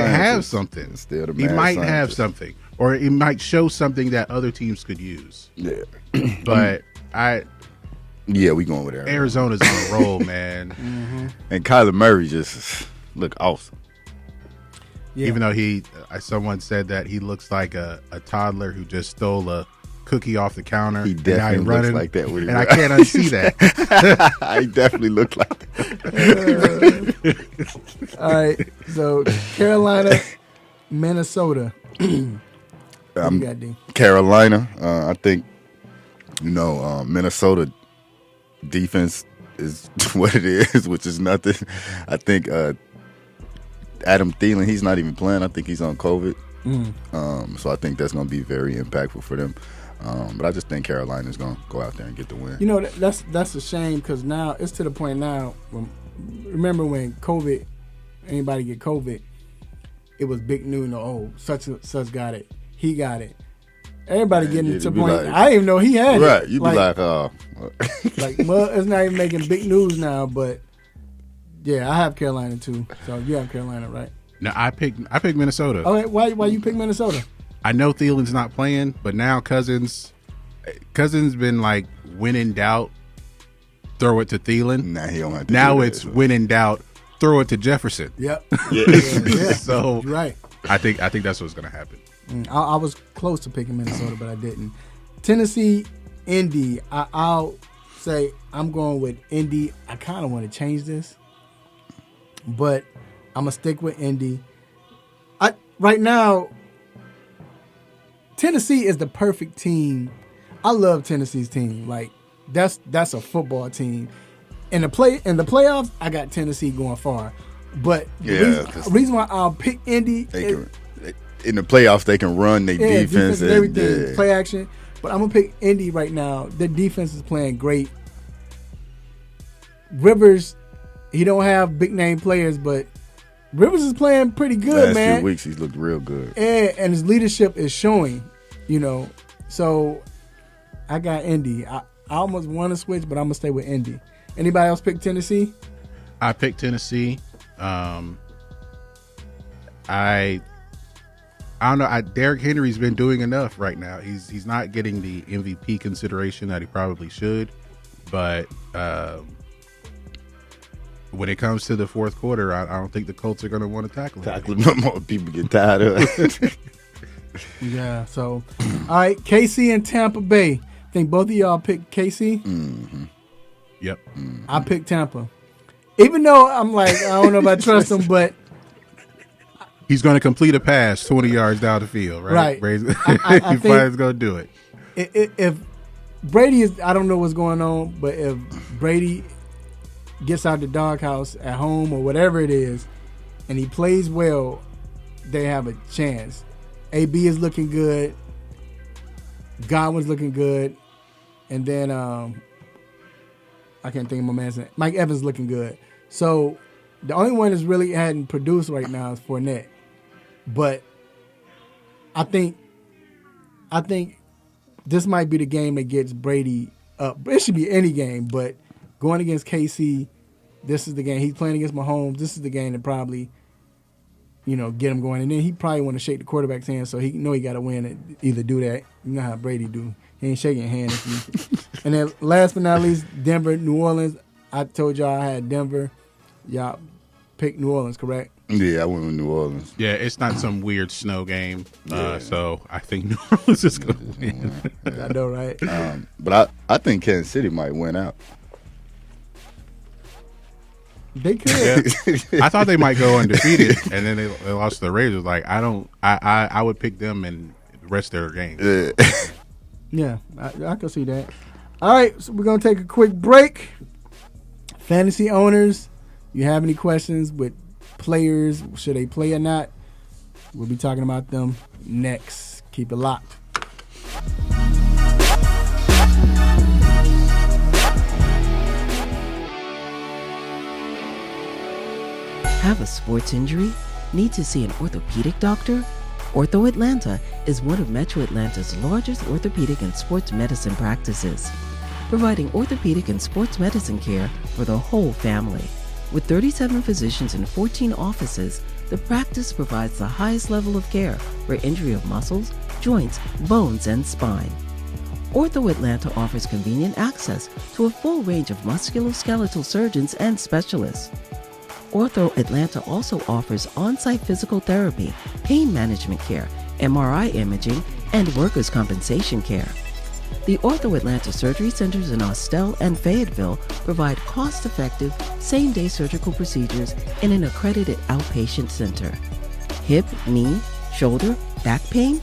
have something. He might have something, or he might show something that other teams could use. Yeah, but we going with Arizona. Arizona's on a roll, man. Mm-hmm. And Kyler Murray just look awesome. Yeah. Even though someone said that he looks like a toddler who just stole a cookie off the counter. He definitely looks like that. And I can't unsee that. He definitely looked like that. All right. So, Carolina, Minnesota. Carolina. I think, Minnesota defense is what it is, which is nothing. I think Adam Thielen, he's not even playing. I think he's on COVID. So I think that's going to be very impactful for them. But I just think Carolina's going to go out there and get the win. That's a shame because now it's to the point now. Remember when COVID, anybody get COVID, it was big news. Such got it. He got it. Everybody getting to the point. I didn't even know he had it. Right. You'd be like, oh. It's not even making big news now, but yeah, I have Carolina too. So you have Carolina, right? No, I picked Minnesota. Okay, why you pick Minnesota? I know Thielen's not playing, but now Cousins been like, when in doubt, throw it to Thielen. Nah, he don't have to. Now it's when in doubt, throw it to Jefferson. Yep. Yeah. So you're right. I think that's what's going to happen. I was close to picking Minnesota, but I didn't. Tennessee, Indy. I'll say I'm going with Indy. I kind of want to change this, but I'm gonna stick with Indy. Right now, Tennessee is the perfect team. I love Tennessee's team. Like that's a football team. In the playoffs, I got Tennessee going far. But the reason why I'll pick Indy in the playoffs they can run their defense and everything, play action. But I'm gonna pick Indy right now. Their defense is playing great. Rivers, he don't have big name players, but Rivers is playing pretty good, man. Last few weeks he's looked real good. And his leadership is showing, So I got Indy. I almost want to switch, but I'm going to stay with Indy. Anybody else pick Tennessee? I picked Tennessee. I don't know. Derrick Henry's been doing enough right now. He's not getting the MVP consideration that he probably should, but when it comes to the fourth quarter, I don't think the Colts are going to want to tackle him. No more people get tired of it. Yeah. So, all right, KC and Tampa Bay. I think both of y'all picked KC. Mm-hmm. Yep. Mm-hmm. I picked Tampa. Even though I'm like, I don't know if I trust him, but he's going to complete a pass 20 yards down the field, right? Right. I think he's going to do it. If Brady is, I don't know what's going on, but if Brady gets out the doghouse at home or whatever it is, and he plays well, they have a chance. AB is looking good. Godwin's looking good. And then I can't think of my man's name. Mike Evans looking good. So the only one that's really hadn't produced right now is Fournette. But I think this might be the game that gets Brady up. It should be any game, but going against KC, this is the game. He's playing against Mahomes. This is the game that probably, get him going. And then he probably want to shake the quarterback's hand, so he know he got to win it. Either do that. You know how Brady do. He ain't shaking your hand. And then last but not least, Denver, New Orleans. I told y'all I had Denver. Y'all picked New Orleans, correct? Yeah, I went with New Orleans. Yeah, it's not some weird snow game. So I think New Orleans is going to win. I know, right? But I think Kansas City might win out. They could. Yeah. I thought they might go undefeated, and then they lost to the Raiders. Like I would pick them in the rest of their games. Yeah, I can see that. All right, so we're gonna take a quick break. Fantasy owners, you have any questions with players? Should they play or not? We'll be talking about them next. Keep it locked. Have a sports injury? Need to see an orthopedic doctor? Ortho Atlanta is one of Metro Atlanta's largest orthopedic and sports medicine practices, providing orthopedic and sports medicine care for the whole family. With 37 physicians and 14 offices, the practice provides the highest level of care for injury of muscles, joints, bones, and spine. Ortho Atlanta offers convenient access to a full range of musculoskeletal surgeons and specialists. Ortho Atlanta also offers on-site physical therapy, pain management care, MRI imaging, and workers' compensation care. The Ortho Atlanta surgery centers in Austell and Fayetteville provide cost-effective, same-day surgical procedures in an accredited outpatient center. Hip, knee, shoulder, back pain?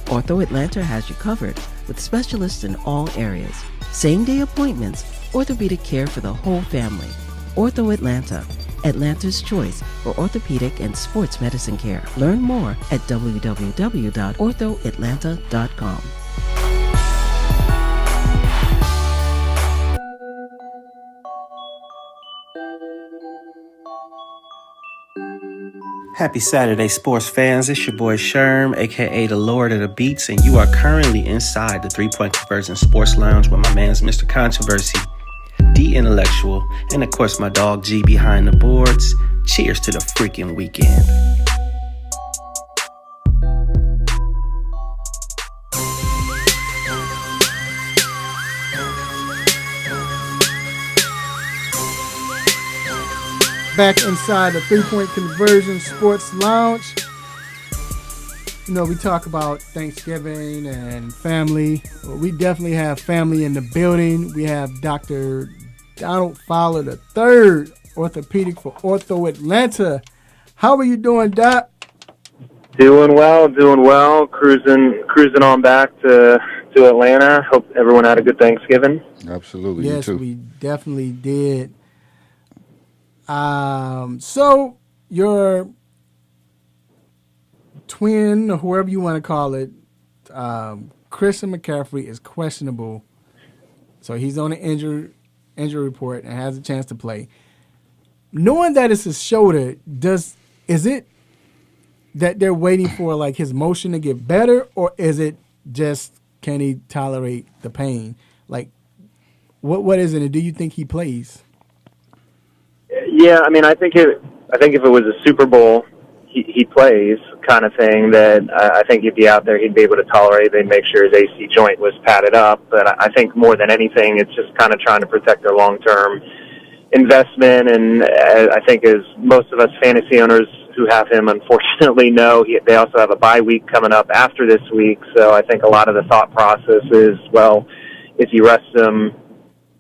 Ortho Atlanta has you covered with specialists in all areas. Same-day appointments, orthopedic care for the whole family. Ortho Atlanta, Atlanta's choice for orthopedic and sports medicine care. Learn more at www.orthoatlanta.com. Happy Saturday, sports fans. It's your boy Sherm, a.k.a. the Lord of the Beats, and you are currently inside the 3-Point Conversion Sports Lounge with my man's Mr. Controversy, D Intellectual, and of course my dog G behind the boards. Cheers to the freaking weekend. Back inside the 3-Point Conversion Sports Lounge. You know, we talk about Thanksgiving and family. Well, we definitely have family in the building. We have Dr. Donald Fowler III, orthopedic for Ortho Atlanta. How are you doing, Doc? Doing well. Cruising on back to Atlanta. Hope everyone had a good Thanksgiving. Absolutely. Yes, we definitely did. So your twin, or whoever you want to call it, Christian McCaffrey is questionable. So he's on an injury report and has a chance to play. Knowing that it's his shoulder, is it that they're waiting for like his motion to get better, or is it just can he tolerate the pain? Like, what is it? And do you think he plays? Yeah, I mean, I think if it was a Super Bowl, he plays kind of thing. That I think he'd be out there, he'd be able to tolerate. They'd make sure his AC joint was padded up. But I think more than anything, it's just kind of trying to protect their long-term investment. And I think as most of us fantasy owners who have him unfortunately know, they also have a bye week coming up after this week. So I think a lot of the thought process is, well, if you rest him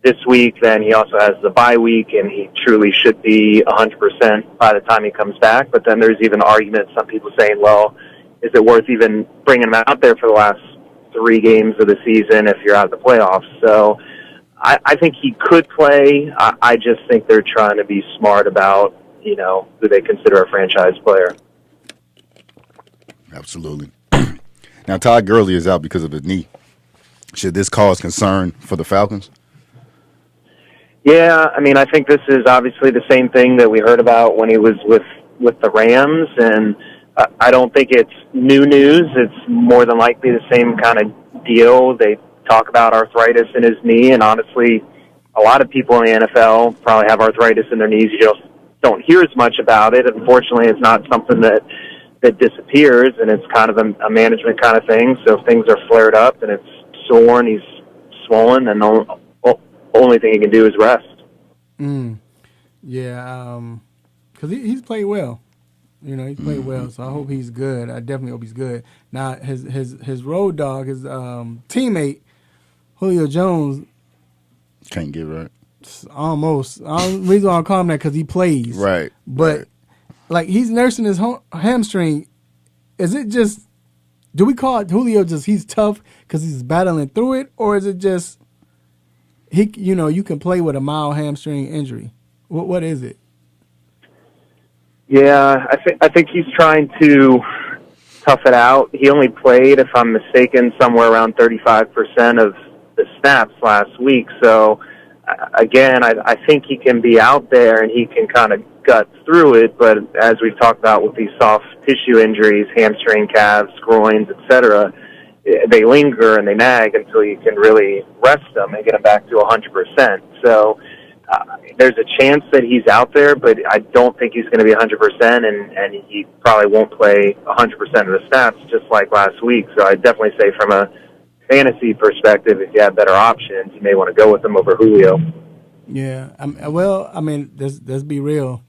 this week, then he also has the bye week, and he truly should be 100% by the time he comes back. But then there's even arguments, some people saying, well, is it worth even bringing him out there for the last 3 games of the season if you're out of the playoffs? So I think he could play. I just think they're trying to be smart about, who they consider a franchise player. Absolutely. Now, Todd Gurley is out because of his knee. Should this cause concern for the Falcons? Yeah, I mean, I think this is obviously the same thing that we heard about when he was with the Rams, and I don't think it's new news. It's more than likely the same kind of deal. They talk about arthritis in his knee, and honestly, a lot of people in the NFL probably have arthritis in their knees. You just don't hear as much about it. Unfortunately, it's not something that disappears, and it's kind of a management kind of thing. So if things are flared up and it's sore and he's swollen, then only thing he can do is rest. Yeah, because he's played well. He's played well, so I hope he's good. I definitely hope he's good. Now, his road dog, his teammate, Julio Jones, can't get right. Almost. The only reason why I'm calling that because he plays. Right. But, like, he's nursing his hamstring. Is it just, do we call it Julio just he's tough because he's battling through it, or is it just you can play with a mild hamstring injury? What is it? Yeah, I think he's trying to tough it out. He only played, if I'm mistaken, somewhere around 35% of the snaps last week. So again, I think he can be out there and he can kind of gut through it, but as we've talked about with these soft tissue injuries, hamstring, calves, groins, etc., they linger and they nag until you can really rest them and get them back to 100%. So there's a chance that he's out there, but I don't think he's going to be 100%, and he probably won't play 100% of the snaps just like last week. So I'd definitely say from a fantasy perspective, if you have better options, you may want to go with him over Julio. Yeah. Let's be real.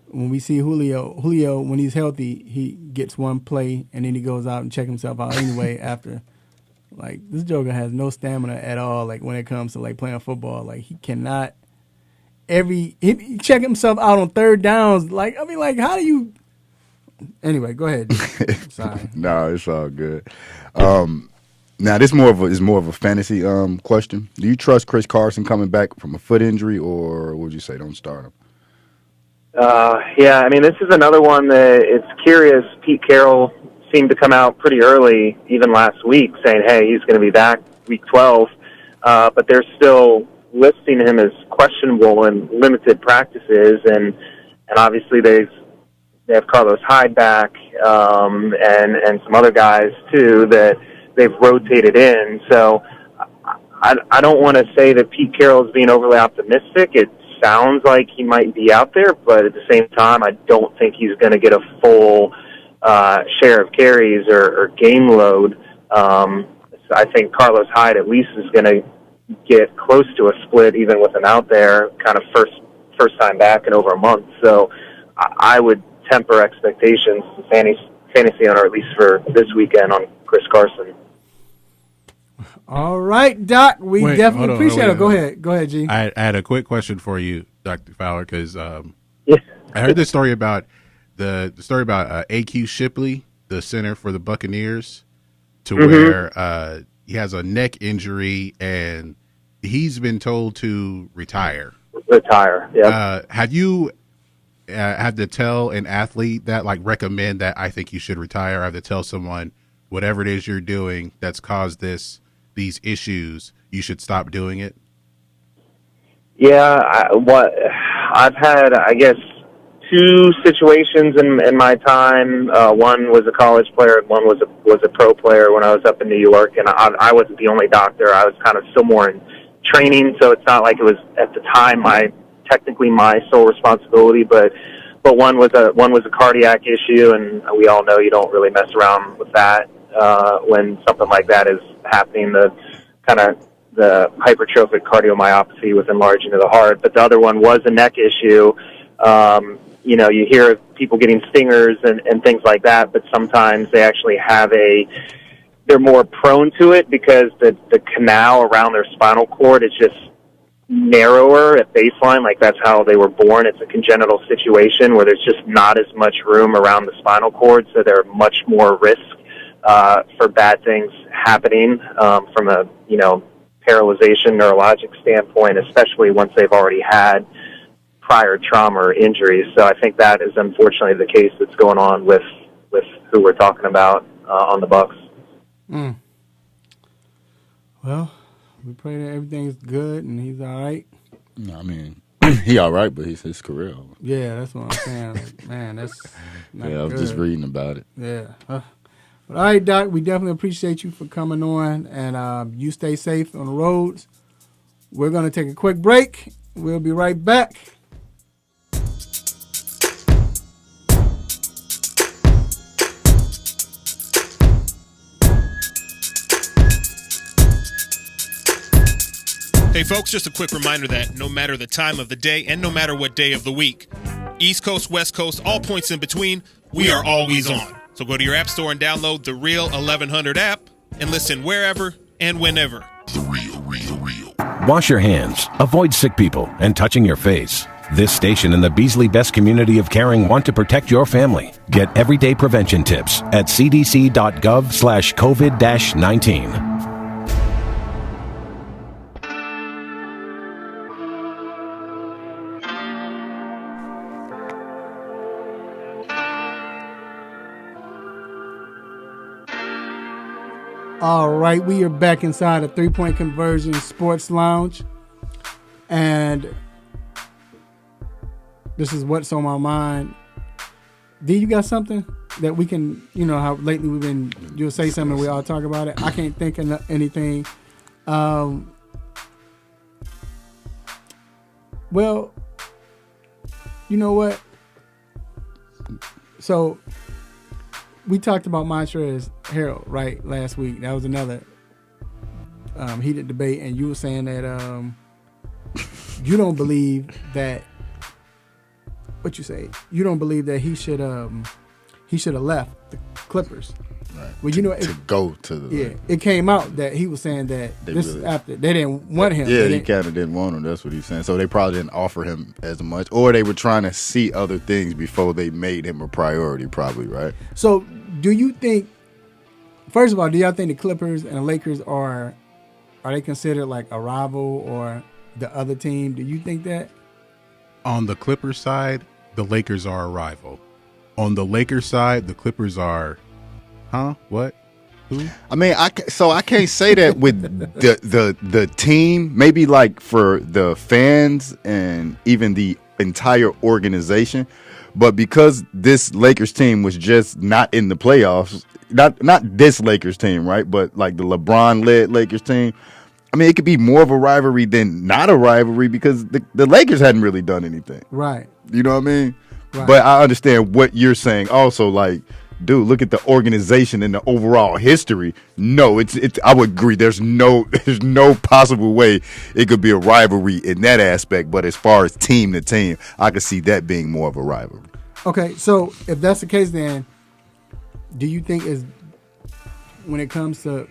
When we see Julio, when he's healthy, he gets one play, and then he goes out and check himself out anyway after. Like, this Joker has no stamina at all, like, when it comes to, like, playing football. Like, he cannot he check himself out on third downs. Like, I mean, like, how do you... Anyway, go ahead. Sorry. No, it's all good. Now, this is more of a fantasy question. Do you trust Chris Carson coming back from a foot injury, or would you say don't start him? Yeah, I mean, this is another one that it's curious. Pete Carroll seemed to come out pretty early, even last week, saying, hey, he's going to be back week 12, but they're still listing him as questionable in limited practices, and obviously they have Carlos Hyde back, and some other guys, too, that they've rotated in. So I don't want to say that Pete Carroll is being overly optimistic. It sounds like he might be out there, but at the same time, I don't think he's going to get a full share of carries or game load. I think Carlos Hyde at least is going to get close to a split, even with him out there, kind of first time back in over a month. So I would temper expectations, fantasy owner, at least for this weekend, on Chris Carson. All right, Doc. We definitely appreciate it. Go ahead, G. I had a quick question for you, Dr. Fowler, because I heard this story about A.Q. Shipley, the center for the Buccaneers, to where he has a neck injury and he's been told to retire. Yeah. Have you had to tell an athlete that, like, recommend that I think you should retire? I have to tell someone whatever it is you're doing that's caused these issues, you should stop doing it? Yeah, I've had, I guess, two situations in my time. One was a college player, and one was a pro player when I was up in New York, and I wasn't the only doctor. I was kind of still more in training, so it's not like it was at the time technically my sole responsibility, but one was a cardiac issue, and we all know you don't really mess around with that when something like that is happening. The hypertrophic cardiomyopathy with enlarging of the heart. But the other one was a neck issue. You hear of people getting stingers and things like that, but sometimes they actually they're more prone to it because the canal around their spinal cord is just narrower at baseline. Like, that's how they were born. It's a congenital situation where there's just not as much room around the spinal cord, so they're much more risk for bad things happening from a paralyzation neurologic standpoint, especially once they've already had prior trauma or injuries. So I think that is unfortunately the case that's going on with who we're talking about on the Bucs. Well, we pray that everything's good and he's all right. No, I mean, he all right, but he's his career over. Yeah, that's what I'm saying. Like, man, that's not I was good. just reading about it. Yeah. But all right, Doc, we definitely appreciate you for coming on, and you stay safe on the roads. We're going to take a quick break. We'll be right back. Hey folks, just a quick reminder that no matter the time of the day and no matter what day of the week, East Coast, West Coast, all points in between, we are always on. So go to your app store and download the Real 1100 app and listen wherever and whenever. Wash your hands, avoid sick people, and touching your face. This station and the Beasley Best community of caring want to protect your family. Get everyday prevention tips at cdc.gov/COVID-19. All right, we are back inside the 3-Point Conversion Sports Lounge. And this is what's on my mind. D, you got something that we can, how lately you'll say something, we all talk about it. I can't think of anything. Well, you know what? So we talked about Montrezl Harrell, right, last week. That was another heated debate, and you were saying that you don't believe that. What you say? You don't believe that he should have left the Clippers. Right. Well, to go to the it came out that he was saying that after they didn't want him. Yeah, he kind of didn't want him. That's what he's saying. So they probably didn't offer him as much, or they were trying to see other things before they made him a priority. Probably, right? So, do you think? First of all, do y'all think the Clippers and the Lakers are they considered like a rival or the other team? Do you think that? On the Clippers side, the Lakers are a rival. On the Lakers side, the Clippers are, what? Who? I mean, I can't say that with the team. Maybe like for the fans and even the entire organization, but because this Lakers team was just not in the playoffs, not this Lakers team, right? But like the LeBron-led Lakers team. I mean, it could be more of a rivalry than not a rivalry because the Lakers hadn't really done anything. Right. You know what I mean? Right. But I understand what you're saying also, like, dude, look at the organization and the overall history. No, it's I would agree. There's no possible way it could be a rivalry in that aspect, but as far as team to team, I could see that being more of a rivalry. Okay, so if that's the case, then do you think when it comes to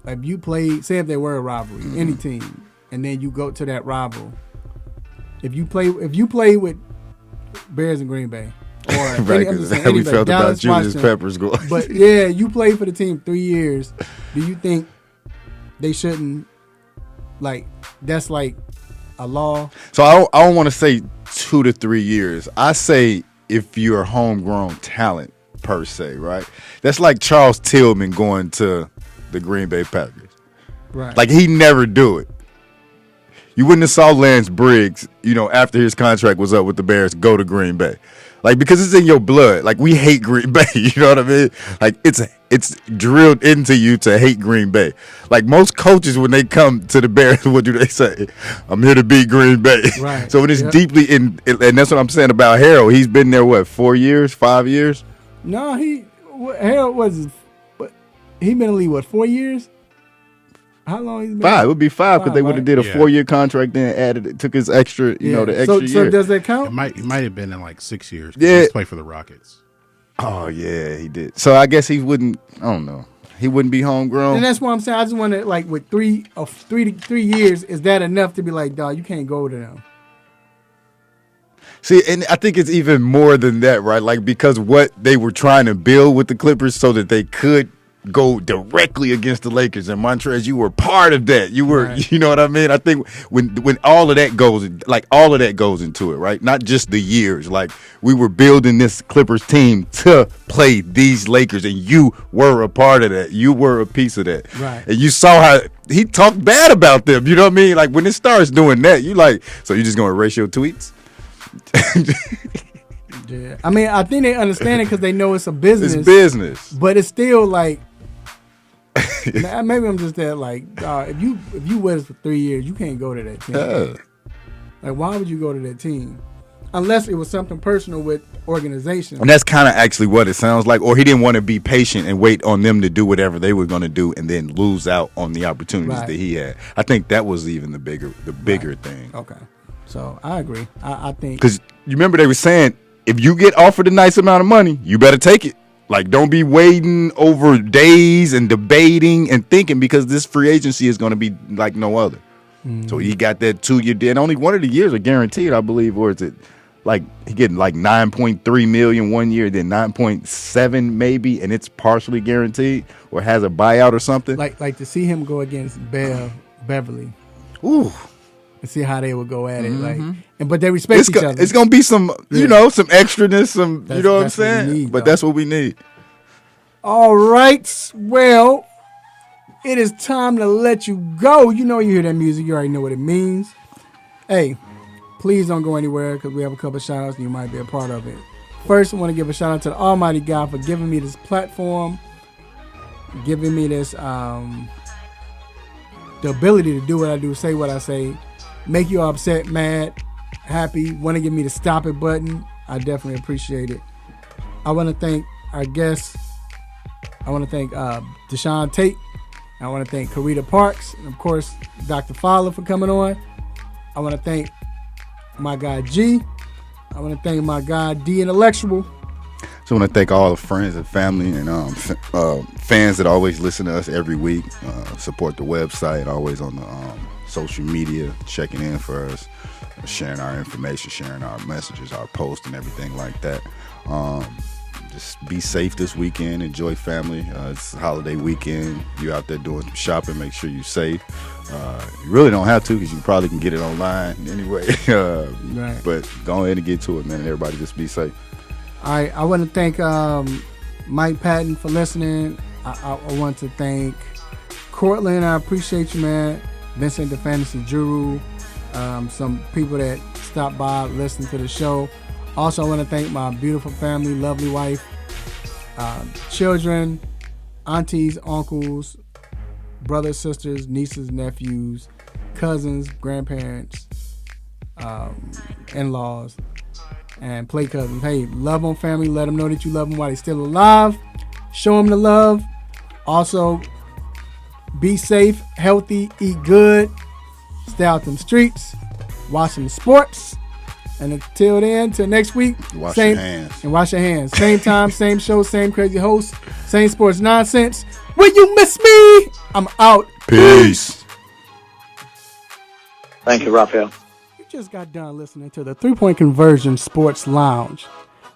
like you played, say if there were a rivalry, any team, and then you go to that rival, if you play with Bears and Green Bay, or right, we felt about Julius Peppers going. But yeah, you played for the team 3 years. Do you think they shouldn't, like, that's like a law? So I don't want to say 2 to 3 years. I say if you're a homegrown talent per se, right? That's like Charles Tillman going to the Green Bay Packers. Right. Like he never do it. You wouldn't have saw Lance Briggs, after his contract was up with the Bears, go to Green Bay. Like, because it's in your blood. Like, we hate Green Bay, you know what I mean? Like, it's drilled into you to hate Green Bay. Like, most coaches, when they come to the Bears, what do they say? I'm here to beat Green Bay. Right. So it is deeply in, and that's what I'm saying about Harold. He's been there, 4 years, 5 years? No, Harold he been in the league, 4 years? How long he's been? 5. It would be 5 because they would have did a Yeah. 4-year contract, then added it, took his extra, the extra year. So does that count? It might have been in like 6 years. Yeah. He's played for the Rockets. Oh yeah, he did. So I guess he wouldn't. I don't know. He wouldn't be homegrown. And that's what I'm saying. I just want to, like, with 3 years, is that enough to be like, dog, you can't go to them? See, and I think it's even more than that, right? Like, because what they were trying to build with the Clippers so that they could go directly against the Lakers. And Montrezl, you were part of that. You were, Right. you know what I mean? I think when all of that goes into it, right? Not just the years. Like, we were building this Clippers team to play these Lakers, and you were a part of that. You were a piece of that. Right. And you saw how he talked bad about them. You know what I mean? Like, when it starts doing that, you like, so you just going to erase your tweets? Yeah. I mean, I think they understand it because they know it's a business. It's business. But it's still like, maybe I'm just that like, if you with us for 3 years, you can't go to that team. Yeah. Like, why would you go to that team? Unless it was something personal with organization. And that's kind of actually what it sounds like. Or he didn't want to be patient and wait on them to do whatever they were going to do and then lose out on the opportunities Right. that he had. I think that was even the bigger thing. Okay. So I agree. I think. Because you remember they were saying, if you get offered a nice amount of money, you better take it. Like, don't be waiting over days and debating and thinking, because this free agency is going to be like no other. Mm-hmm. So he got that 2-year deal. And only one of the years are guaranteed, I believe. Or is it like he getting like $9.3 million 1 year, then 9.7 maybe, and it's partially guaranteed or has a buyout or something? Like to see him go against Beverly. Ooh. And see how they would go at it. Mm-hmm. Like, but they respect each other. It's gonna be some, some extraness, some, That's you know what I'm what we saying? need, But though. that's what we need. All right. Well, it is time to let you go. You know, you hear that music, you already know what it means. Hey, please don't go anywhere because we have a couple of shout-outs and you might be a part of it. First, I want to give a shout-out to the Almighty God for giving me this platform, giving me this the ability to do what I do, say what I say, make you upset, mad, happy, want to give me the stop it button. I definitely appreciate it. I want to thank our guests. I want to thank Deshaun Tate. I want to thank Karita Parks, and of course, Dr. Fowler for coming on. I want to thank my guy G. I want to thank my guy D Intellectual. So I want to thank all the friends and family and fans that always listen to us every week, support the website, always on the social media, checking in for us, sharing our information, sharing our messages, our posts, and everything like that. Just be safe this weekend. Enjoy family. It's a holiday weekend. You're out there doing some shopping. Make sure you're safe. You really don't have to because you probably can get it online anyway. Right. But go ahead and get to it, man. And everybody just be safe. All right. I want to thank Mike Patton for listening. I want to thank Cortland. I appreciate you, man. Vincent the Fantasy Guru. Some people that stopped by, listened to the show. Also, I want to thank my beautiful family, lovely wife, children, aunties, uncles, brothers, sisters, nieces, nephews, cousins, grandparents, in-laws, and play cousins. Hey, love on family. Let them know that you love them while they're still alive. Show them the love. Also, be safe, healthy, eat good, stay out them streets, watch some sports. And until then, till next week, wash your hands. And wash your hands. Same time, same show, same crazy host, same sports nonsense. Will you miss me? I'm out. Peace. Thank you, Raphael. You just got done listening to the 3-Point Conversion Sports Lounge.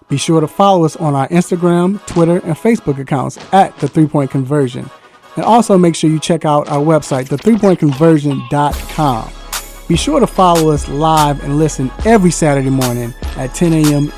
Be sure to follow us on our Instagram, Twitter, and Facebook accounts at the 3-Point Conversion. And also make sure you check out our website, the3pointconversion.com. Be sure to follow us live and listen every Saturday morning at 10 a.m.